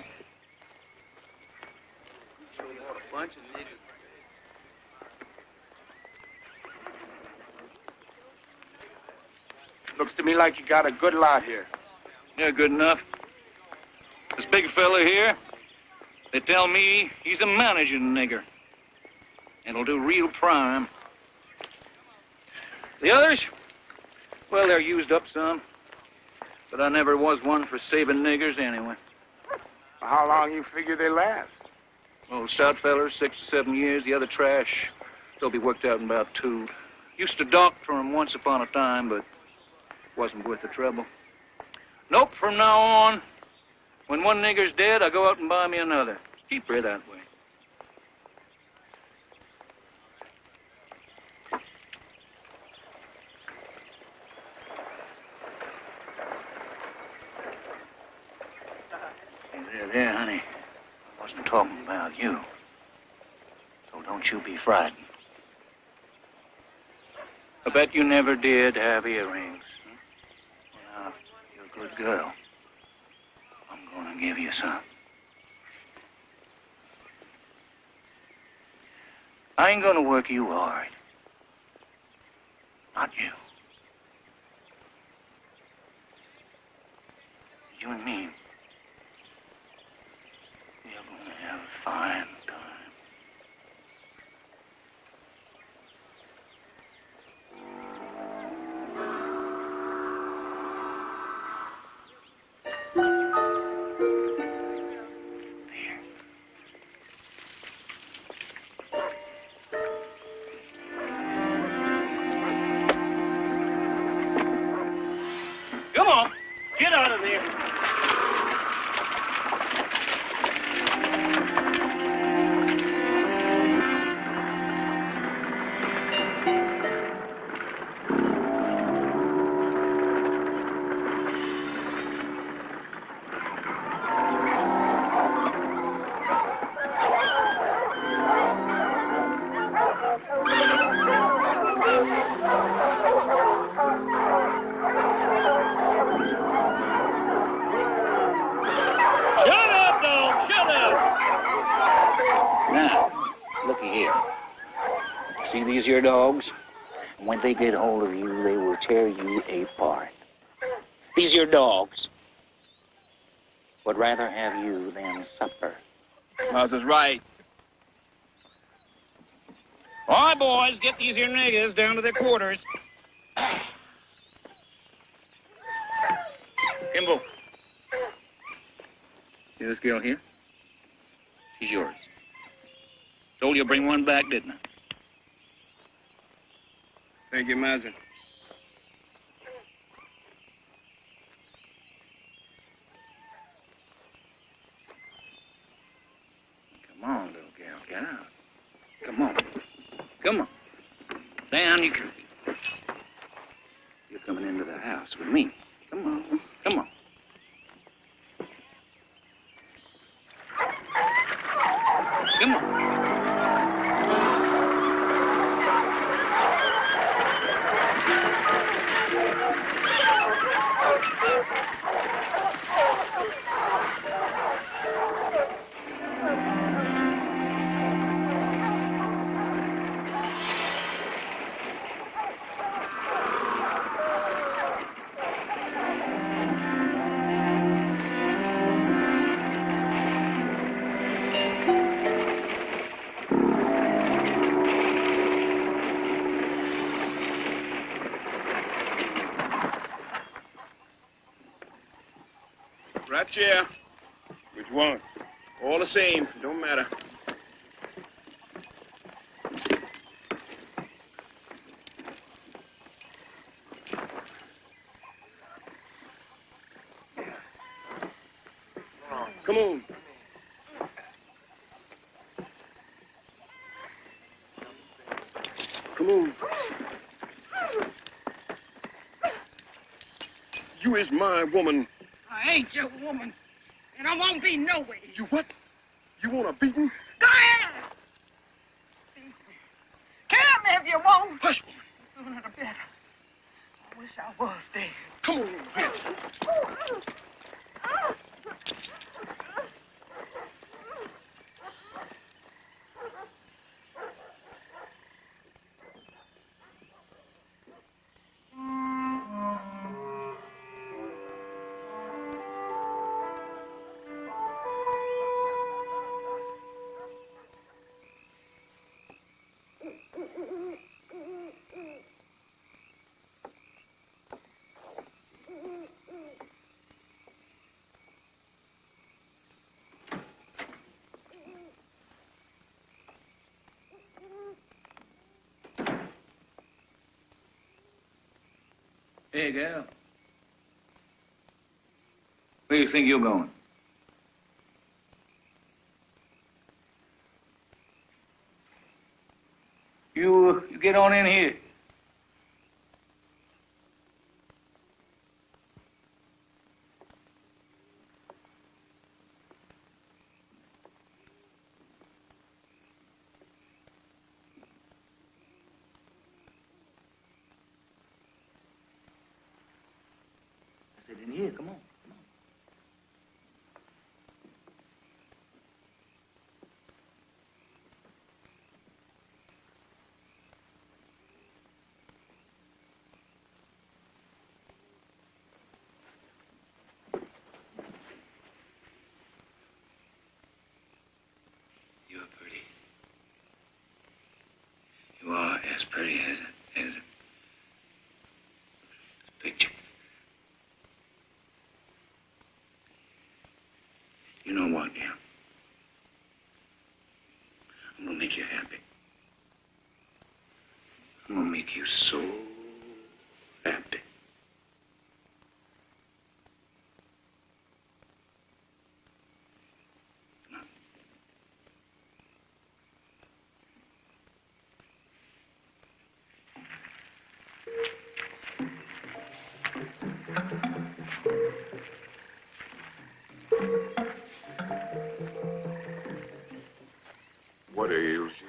A: Bunch of niggas.
R: Looks to me like you got a good lot here.
S: Yeah, good enough. This big fella here, they tell me he's a managing nigger. And he'll do real prime. The others, well, they're used up some. But I never was one for saving niggers anyway.
R: How long you figure they last?
S: Well, stout fellers, 6 to 7 years. The other trash, they'll be worked out in about 2. Used to dock for 'em once upon a time, but wasn't worth the trouble. Nope, from now on, when one nigger's dead, I go out and buy me another. Keep her that way. There, honey. I wasn't talking about you. So don't you be frightened. I bet you never did have earrings. Well, you're a good girl. I'm gonna give you some. I ain't gonna work you hard. Not you. You and me. We're gonna have a fine time. Come on, get out of there. See these here dogs? When they get hold of you, they will tear you apart. These here dogs would rather have you than supper.
A: Mouse is right.
S: All right, boys, get these here niggas down to their quarters. Kimbo. See this girl here? She's yours. Told you to bring one back, didn't I?
A: Thank you, Master.
S: Come on, little girl, get out. Come on. Come on. Down you go. You're coming into the house with me. Come on. Come on. Come on.
A: Right chair. Which one? All the same. Don't matter. Come on.
C: Come on. You is my woman.
T: I ain't your woman, and I won't be no way.
C: You what? You want a beating?
T: Go ahead! Kill me if you want.
C: Hush, woman.
T: The sooner the better. I wish I was dead.
C: Come on, bitch.
S: Hey, gal. Where do you think you're going? You get on in here. I said, in here, come on.
M: You are as pretty as a picture. You know what, dear? I'm gonna make you happy. I'm gonna make you so happy.
C: What ails you?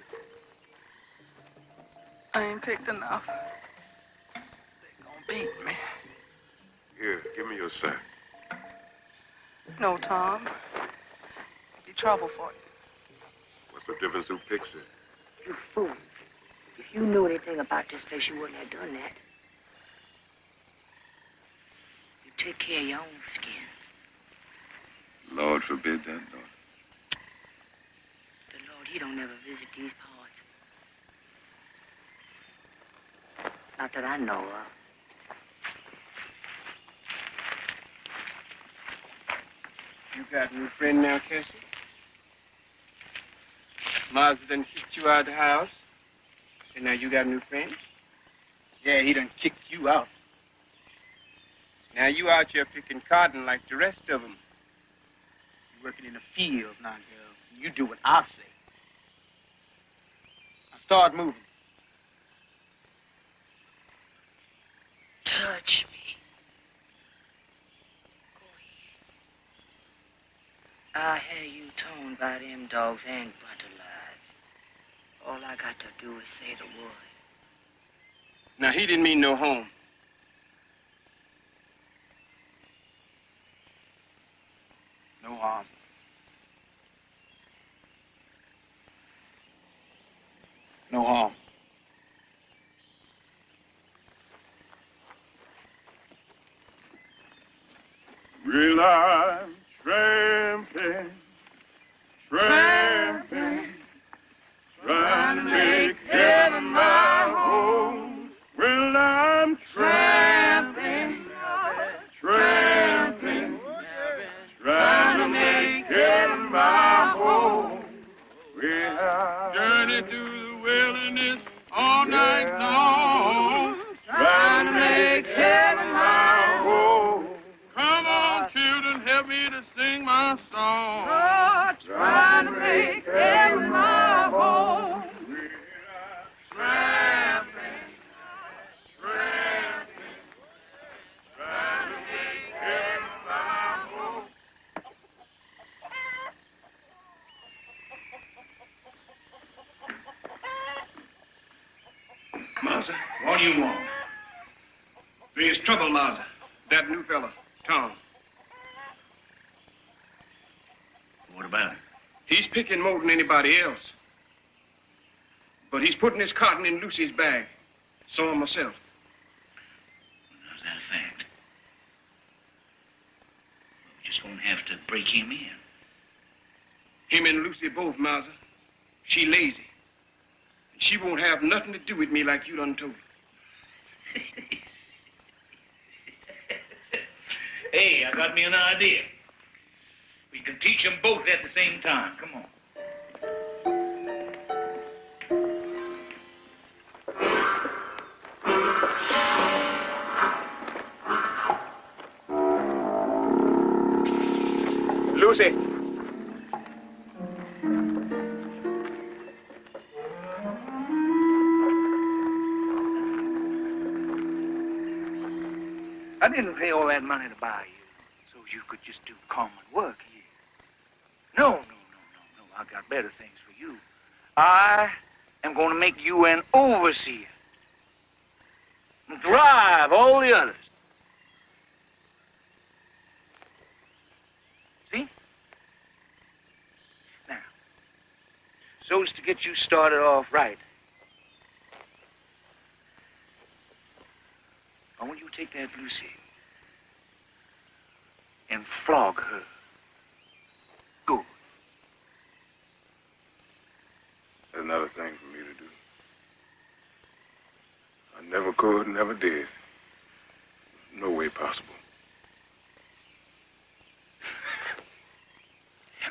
T: I ain't picked enough. They gonna beat me.
C: Here, give me your sack.
T: No, Tom. Be trouble for you.
C: What's the difference who picks it?
U: You fool. If you knew anything about this place, you wouldn't have done that. You take care of your own skin.
C: Lord forbid that, daughter.
U: The Lord, he don't ever visit these parts. Not that I know of.
V: You got a new friend now, Cassie? Mazda done kicked you out of the house, and now you got a new friend? Yeah, he done kicked you out. Now you out here picking cotton like the rest of them. You working in the field now, girl. You do what I say. Now start moving.
U: Touch me. Go ahead. I'll have you toned by them dogs and bunt alive. All I got to do is say the word.
V: Now he didn't mean no harm. No harm. No harm.
C: Well, I'm tramping, tramping, trying to make heaven my home. Well, I'm tramping, tramping, trying to make heaven my home. Well, I journey through the wilderness all night long, trying to make heaven my home. Come on, children, help me to sing my song. Oh, trying to make heaven my home. Tramping.
V: you want? There's trouble, Martha. That new fella, Tom.
S: What about it?
V: He's picking more than anybody else. But he's putting his cotton in Lucy's bag. So am myself.
S: How's that a fact? Well, we just won't have to break him in.
V: Him and Lucy both, Martha. She lazy. And she won't have nothing to do with me like you done told her.
S: Hey, I got me an idea. We can teach them both at the same time. Come on.
V: Lucy.
M: I didn't pay all that money to buy you so you could just do common work here. No. I got better things for you. I am going to make you an overseer. And drive all the others. See? Now, so as to get you started off right, I want you to take that Lucy and flog her. Good.
C: There's another thing for me to do. I never could, never did. No way possible.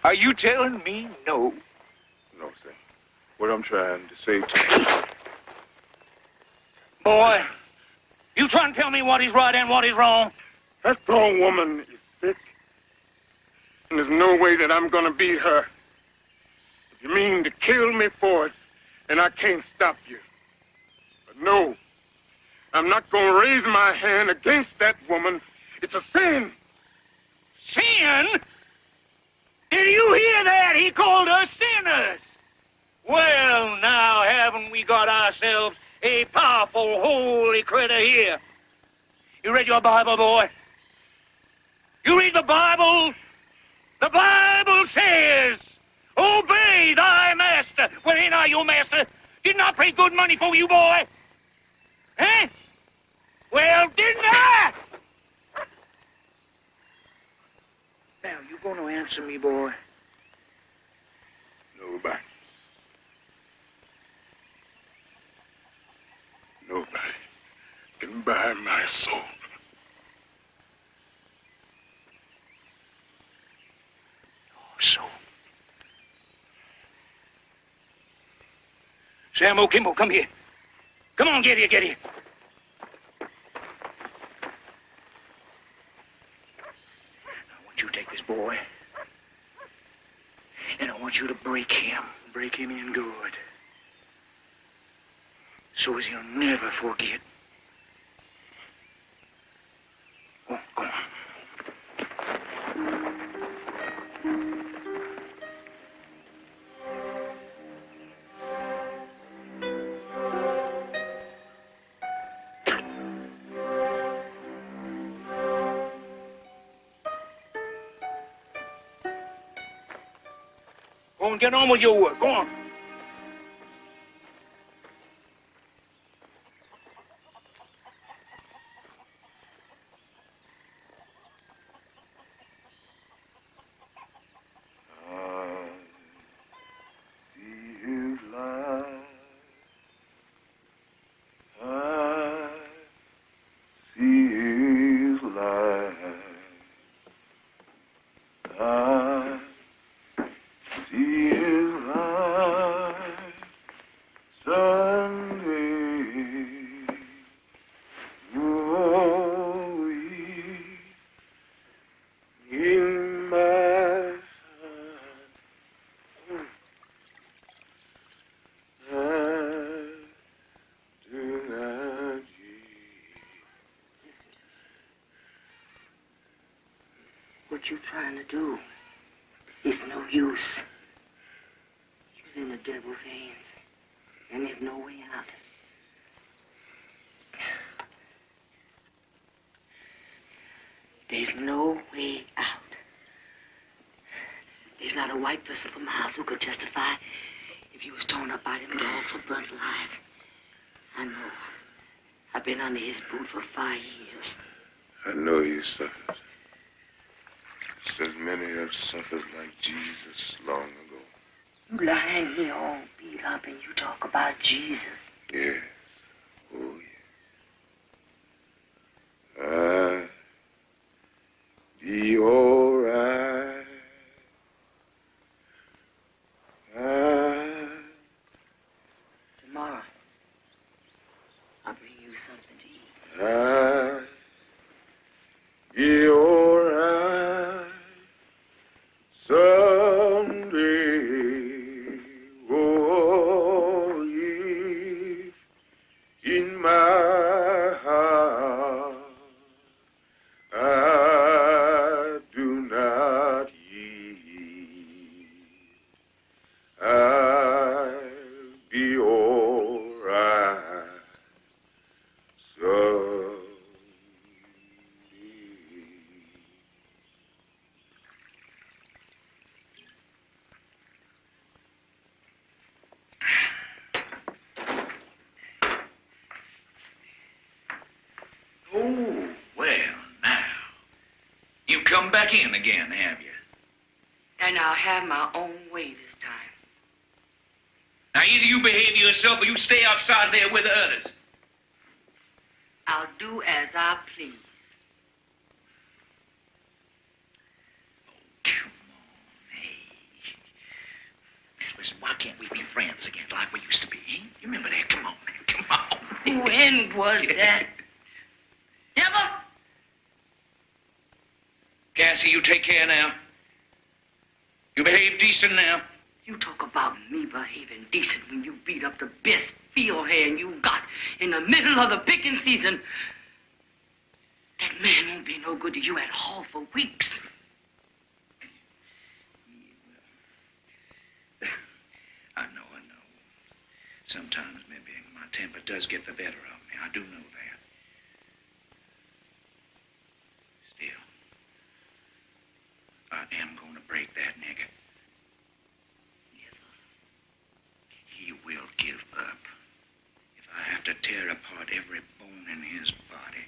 M: Are you telling me no?
C: No, sir. What I'm trying to say to you.
M: Boy, you trying to tell me what is right and what is wrong?
C: That grown woman is sick. And there's no way that I'm gonna beat her. If you mean to kill me for it, then I can't stop you. But no, I'm not gonna raise my hand against that woman. It's a sin.
M: Sin? Did you hear that? He called us sinners. Well, now, haven't we got ourselves a powerful, holy critter here? You read your Bible, boy? You read the Bible? The Bible says, obey thy master. Well, ain't I your master? Didn't I pay good money for you, boy? Eh? Well, didn't I? Now, you gonna answer me, boy?
C: Nobody. Nobody can buy my soul.
M: So. Sammo, Kimbo, come here. Come on, get here. I want you to take this boy, and I want you to break him in good, so as he'll never forget. Oh, go on. Go on, get on with your work. Go on. What you're trying to do is no use. You're in the devil's hands, and there's no way out.
U: There's no way out. There's not a white person for miles who could testify if he was torn up by them dogs or burnt alive. I know. I've been under his boot for 5 years.
C: I know you suffered. Just as many have suffered like Jesus long ago.
U: You lying here all beat up and you talk about Jesus.
C: Yes. Oh, yes. I'll be all right.
U: Tomorrow, I'll bring you something to eat.
C: I'll be all right someday. Oh, if in my heart I do not yield, I'll be all right someday.
T: Oh, well, now. You've come back in again, have you?
U: And I'll have my own way this time.
T: Now, either you behave yourself or you stay outside there with the others.
U: I'll do as I please.
T: Listen, why can't we be friends again like we used to be? Eh? You remember that? Come on, man. Come on.
U: When was that? Never?
T: Cassie, you take care now. You behave decent now.
U: You talk about me behaving decent when you beat up the best field hand you got in the middle of the picking season. That man won't be no good to you at all for weeks.
T: I know. Sometimes maybe my temper does get the better of me. I do know that. Still, I am going to break that nigger. He will give up. If I have to tear apart every bone in his body.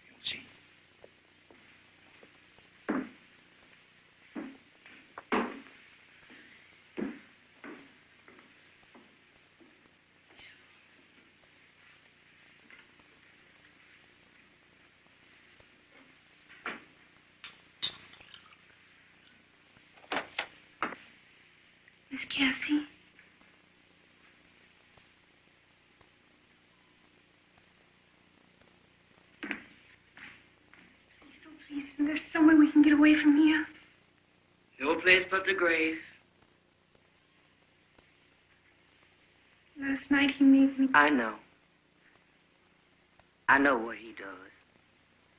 T: You'll see.
N: Miss Cassie? Please, isn't there some way we can get away from here?
U: No place but the grave.
N: Last night he made me...
U: I know. I know what he does.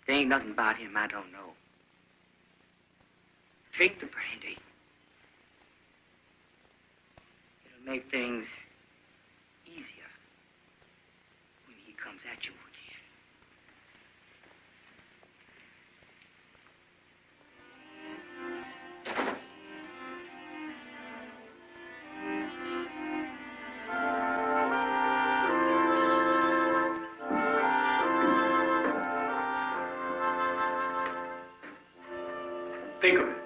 U: There ain't nothing about him I don't know. Take the brandy. It'll make things easier when he comes at you again.
D: Think of it.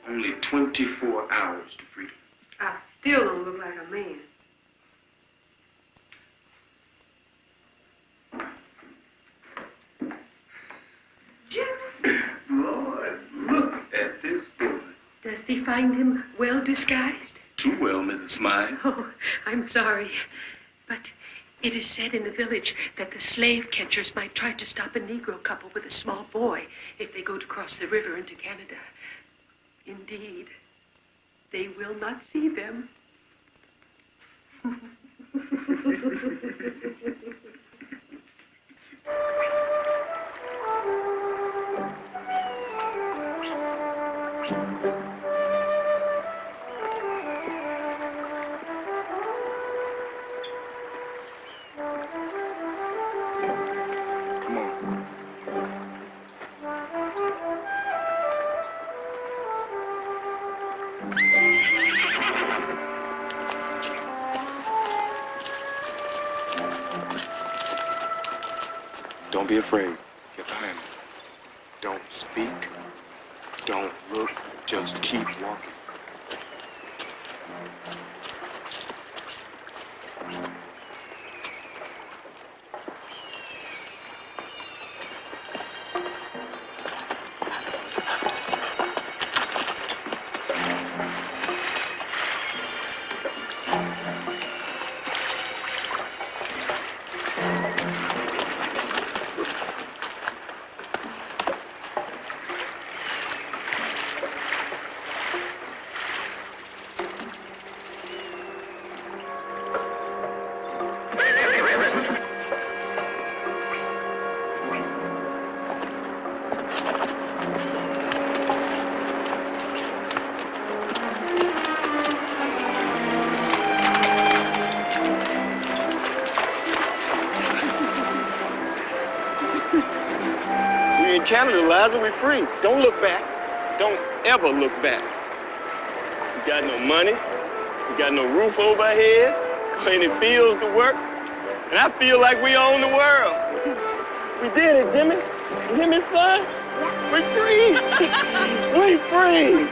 D: Only 24 hours to freedom.
Q: I still don't look like a man.
D: Lord, look at this boy.
Q: Does he find him well disguised?
D: Too well, Mrs. Smythe.
Q: Oh, I'm sorry. But it is said in the village that the slave catchers might try to stop a Negro couple with a small boy if they go to cross the river into Canada. Indeed, they will not see them.
R: Don't be afraid. Get behind me. Don't speak. Don't look. Just keep walking.
J: Canada, Liza, we're free. Don't look back. Don't ever look back. We got no money. We got no roof over our heads, or any fields to work. And I feel like we own the world. We did it, Jimmy. You hear me, son? We're free. We're free.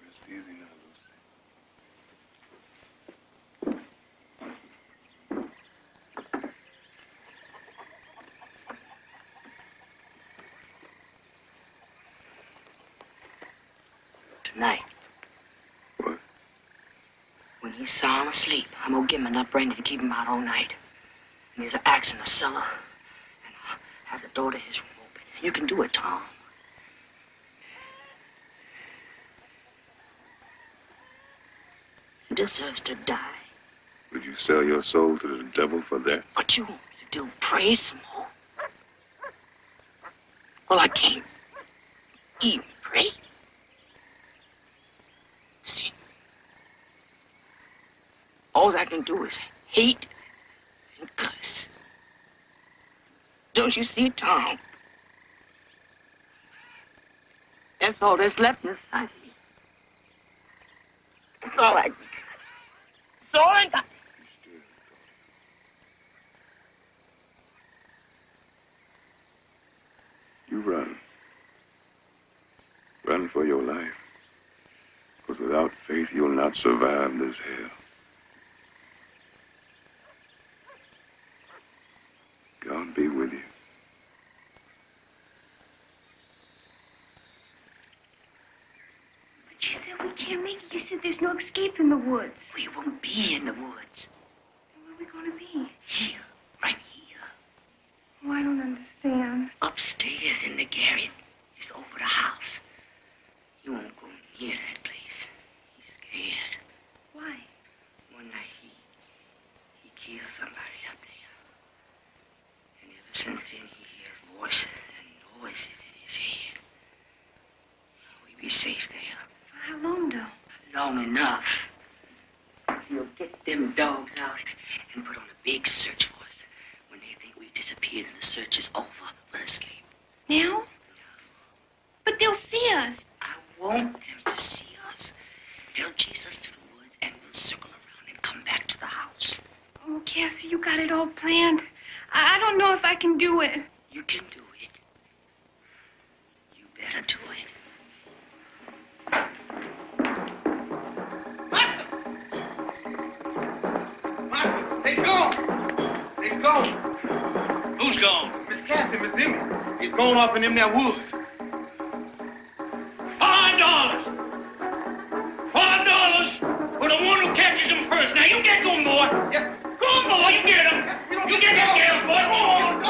R: Rest easy now, Lucy.
U: Tonight.
R: What?
U: When he's sound asleep, I'm gonna give him enough brandy to keep him out all night. And there's an axe in the cellar, and I'll have the door to his room open. You can do it, Tom. He deserves to die.
R: Would you sell your soul to the devil for that?
U: What you want me to do? Pray some more? Well, I can't even pray. See? All I can do is hate and cuss. Don't you see, Tom? That's all that's left inside of me. That's all I got. That's all I got.
R: You run. Run for your life. Because without faith, you'll not survive this hell. God be with you.
L: But you said we can't make it. You said there's no escape in the woods.
U: We won't be in the woods.
L: Where are we going to be?
U: Here, right here.
L: Oh, I don't understand.
U: Upstairs in the garret. It's over the house. You won't go near that place. He's scared.
L: Why?
U: One night he killed somebody up there. And ever since then he hears voices and noises in his head. We be safe there.
L: For how long, though?
U: Long enough. He'll get them dogs out and put on a big search for us. When they think we've disappeared and the search is over, we'll escape.
L: Now? But they'll see us.
U: I want them to see us. They'll chase us to the woods and we'll circle around and come back to the house.
L: Oh, Cassie, you got it all planned. I don't know if I can do it.
U: You can do it. You better do it.
P: He's gone! He's gone!
S: gone?
P: Miss Cassie, Miss Emmy. He's gone off in them there woods.
A: $5. $5 for the one who catches him first. Now you get going, boy.
P: Yes.
A: Go on, boy. You get him. You get him, boy. Go on.
P: Go.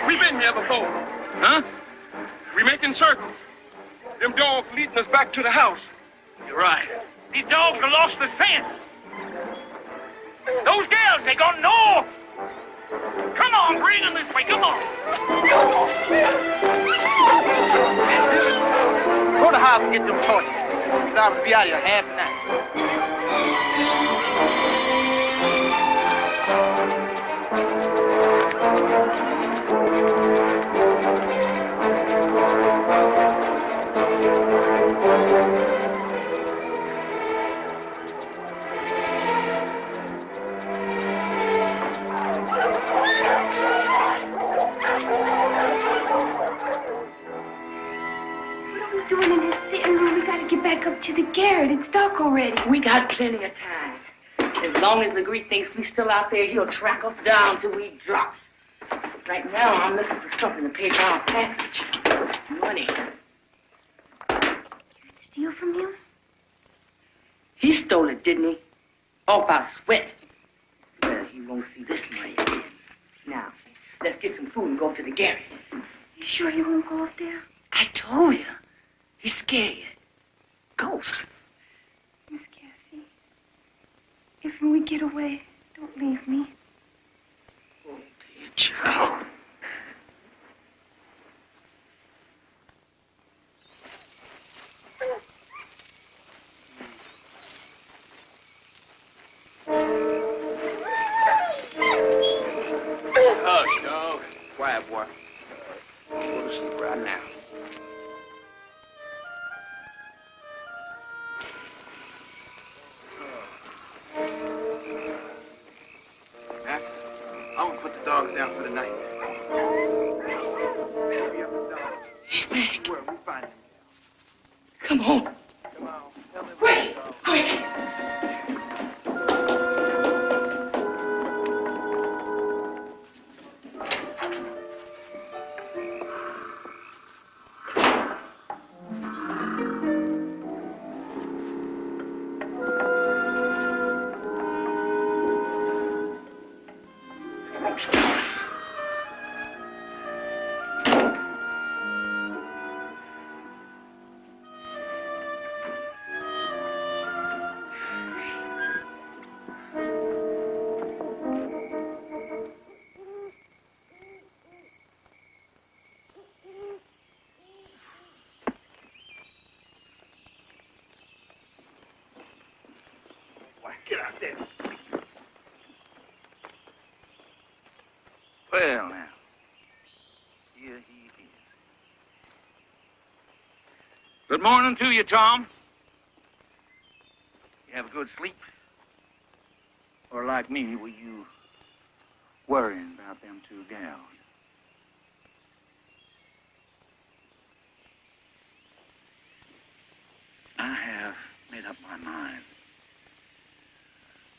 V: We've been here before. Huh? We making circles. Them dogs leading us back to the house.
A: You're right. These dogs have lost the scent. Those gals, they gone north. Come on, bring them this way. Come on.
P: Go to the house and get them torches. We're liable to be out here half the night.
G: Doing in this sitting room, we gotta get back up to the garret. It's dark already.
U: We got plenty of time. As long as Legree thinks we're still out there, he'll track us down till we drop. Right now, I'm looking for something to pay for our passage. Money.
G: Steal from you?
U: He stole it, didn't he? Off our sweat. Well, he won't see this money again. Now, let's get some food and go up to the garret.
G: You sure you won't go up there?
U: I told you. He's scared. Ghost.
G: Miss Cassie, if we get away, don't leave me.
U: Oh, dear child.
P: Hush, dog. Quiet, boy. Go to sleep right now. Master, I'm gonna put the dogs down for the night.
U: He's back.
P: Where we find him?
U: Come on.
P: Come on. Tell him.
U: Quick, quick.
P: Get out there.
S: Well, now, here he is. Good morning to you, Tom. You have a good sleep? Or like me, were you worrying about them two gals? I have made up my mind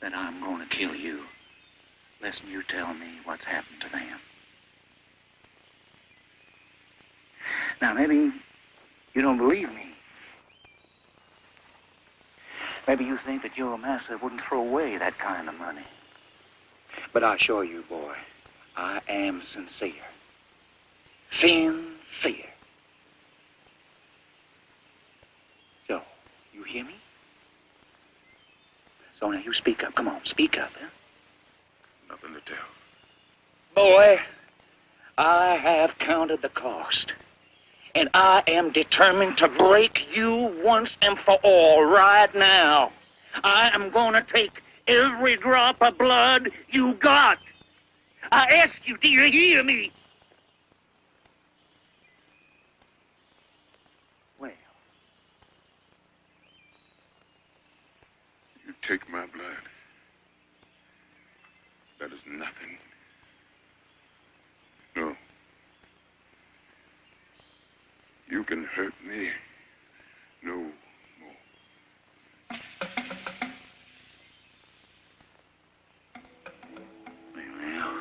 S: that I'm going to kill you, lest you tell me what's happened to them. Now, maybe you don't believe me. Maybe you think that your master wouldn't throw away that kind of money. But I assure you, boy, I am sincere. Sincere. So, you hear me? So now you speak up. Come on, speak up, huh?
C: Nothing to tell.
S: Boy, I have counted the cost. And I am determined to break you once and for all right now. I am going to take every drop of blood you got. I ask you, do you hear me? Well.
C: You take my blood. That is nothing. No. You can hurt me no more.
S: Well,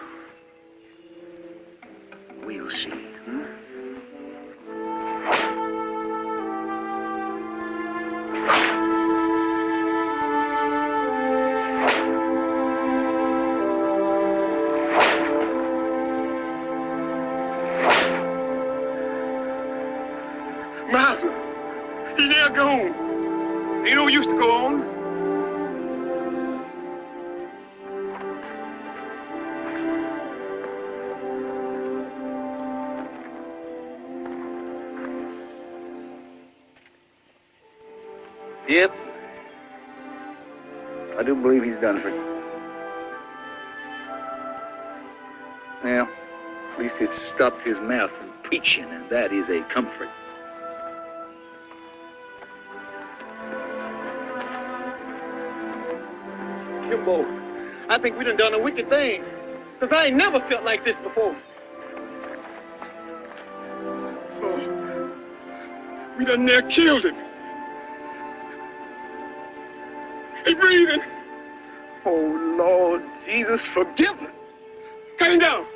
S: we'll see, huh?
C: Master, he there gone. Ain't no use to go on.
S: Yep. I do believe he's done for you. Well, at least it's stopped his mouth from preaching, and that is a comfort.
F: Kimbo, I think we done a wicked thing. Because I ain't never felt like this before. Oh, we done near killed him. He breathing. Oh, Lord Jesus, forgive him. Cut him down.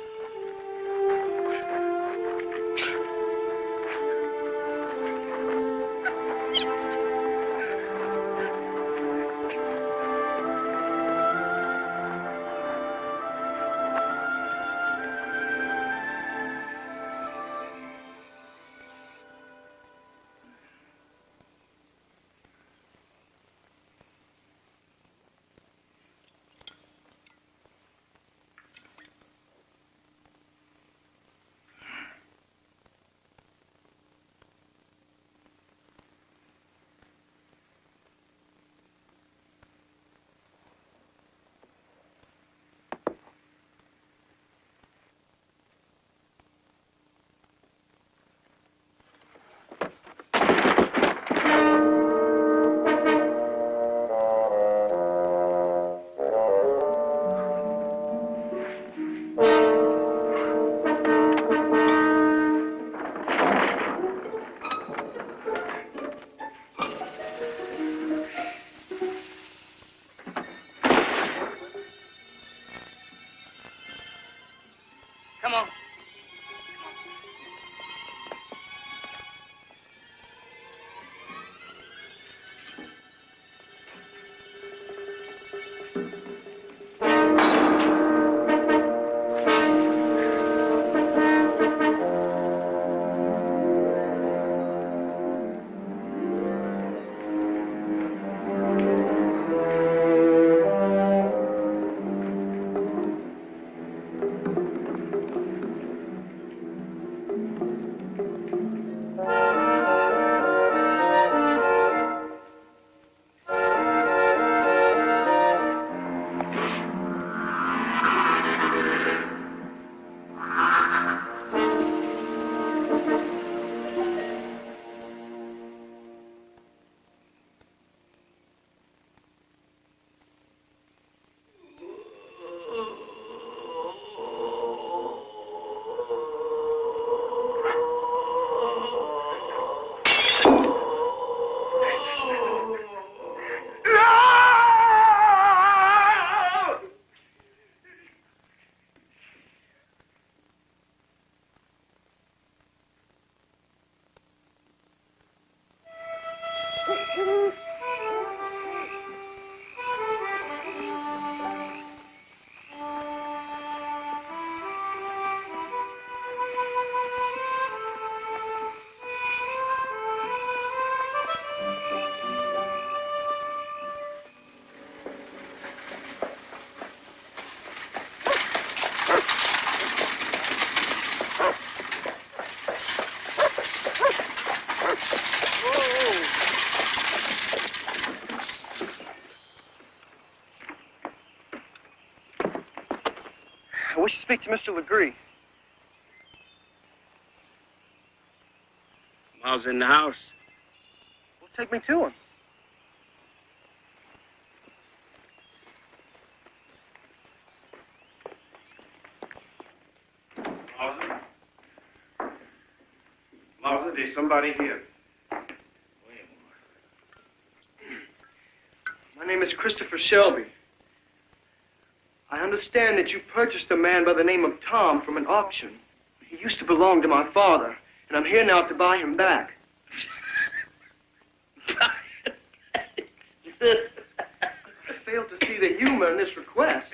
U: Come on.
B: I wish to speak to Mr. Legree.
V: Miles in the house.
B: Well, take me to him.
V: Martha, there's somebody here.
B: My name is Christopher Shelby. I understand that you purchased a man by the name of Tom from an auction. He used to belong to my father, and I'm here now to buy him back. I fail to see the humor in this request.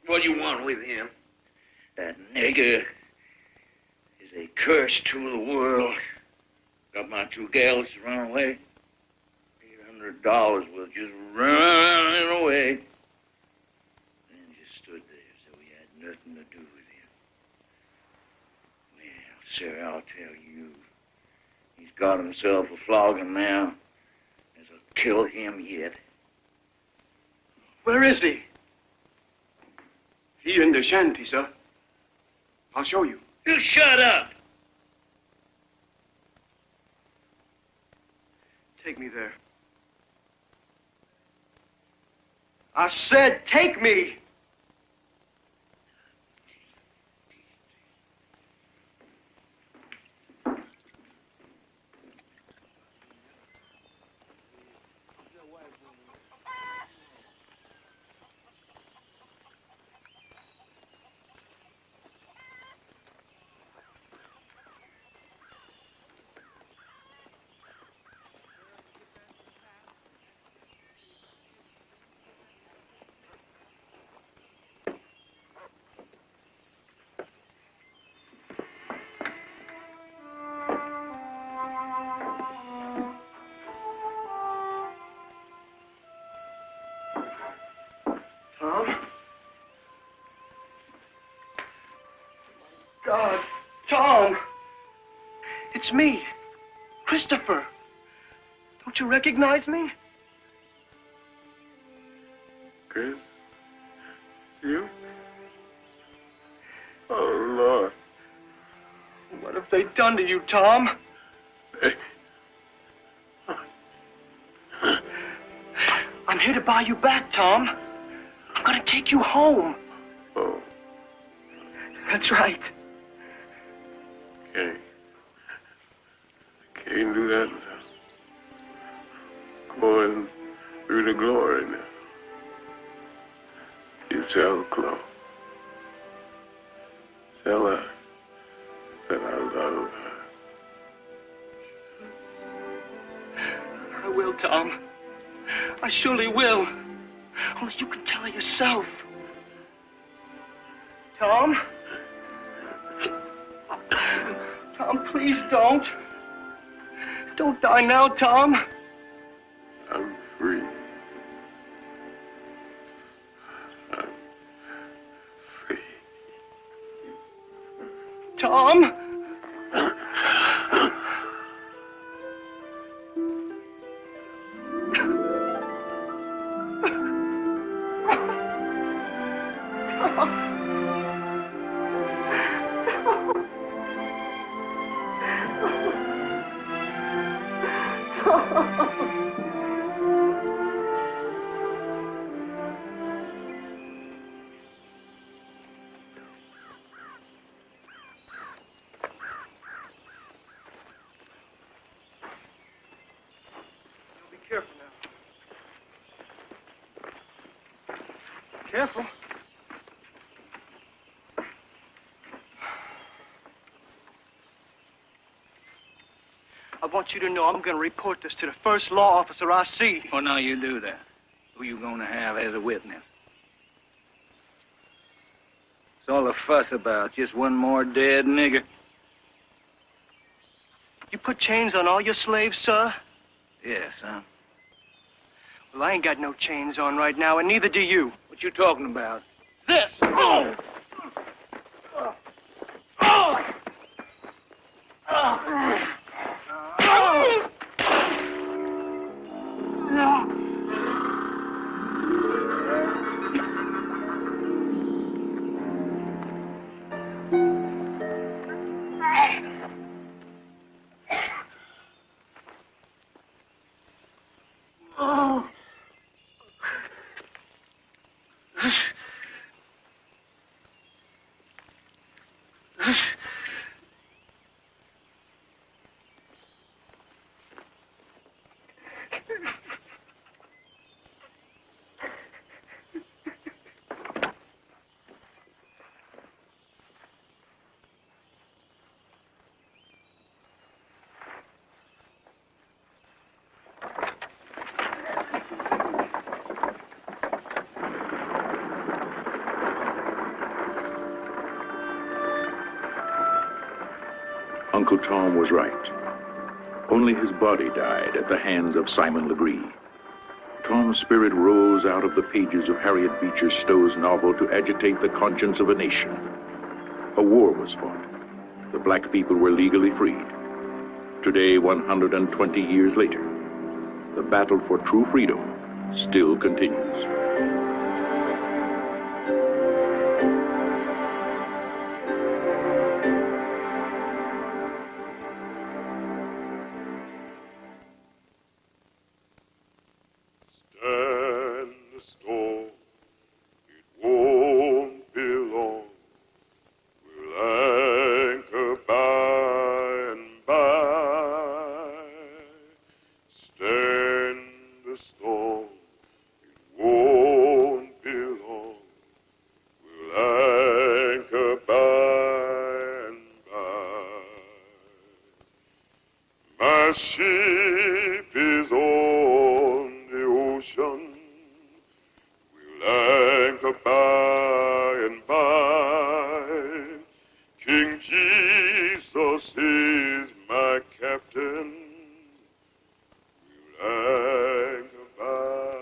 T: What do you want with him? That nigger is a curse to the world. Got my two gals to run away. $800 will just run away. And just stood there as though he had nothing to do with him. Well, sir, I'll tell you. He's got himself a flogging now. This'll kill him yet.
B: Where is he?
V: He in the shanty, sir. I'll show you.
T: You shut up!
B: Take me there. I said, take me! Tom? God, Tom! It's me, Christopher. Don't you recognize me?
C: Chris? It's you? Oh, Lord.
B: What have they done to you, Tom? I'm here to buy you back, Tom. I'm gonna take you home.
C: Oh.
B: That's right.
C: Can't do that. Going through the glory now. You tell Chloe. Tell her that I love her.
B: I will, Tom. I surely will. Only you can tell her yourself. Tom? Tom, please don't. Don't die now, Tom.
C: I'm free. I'm free.
B: Tom? Be careful now. Careful. I want you to know I'm going to report this to the first law officer I see.
S: Well, now you do that. Who you gonna have as a witness? What's all the fuss about? Just one more dead nigger?
B: You put chains on all your slaves, sir?
S: Yes, huh?
B: Well, I ain't got no chains on right now, and neither do you.
S: What you talking about?
B: This! Oh!
E: Uncle Tom was right. Only his body died at the hands of Simon Legree. Tom's spirit rose out of the pages of Harriet Beecher Stowe's novel to agitate the conscience of a nation. A war was fought. The black people were legally freed. Today, 120 years later, the battle for true freedom still continues.
C: Ship is on the ocean, we'll anchor by and by. King Jesus is my captain, we'll anchor by and by.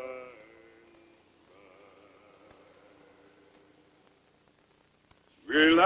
C: We'll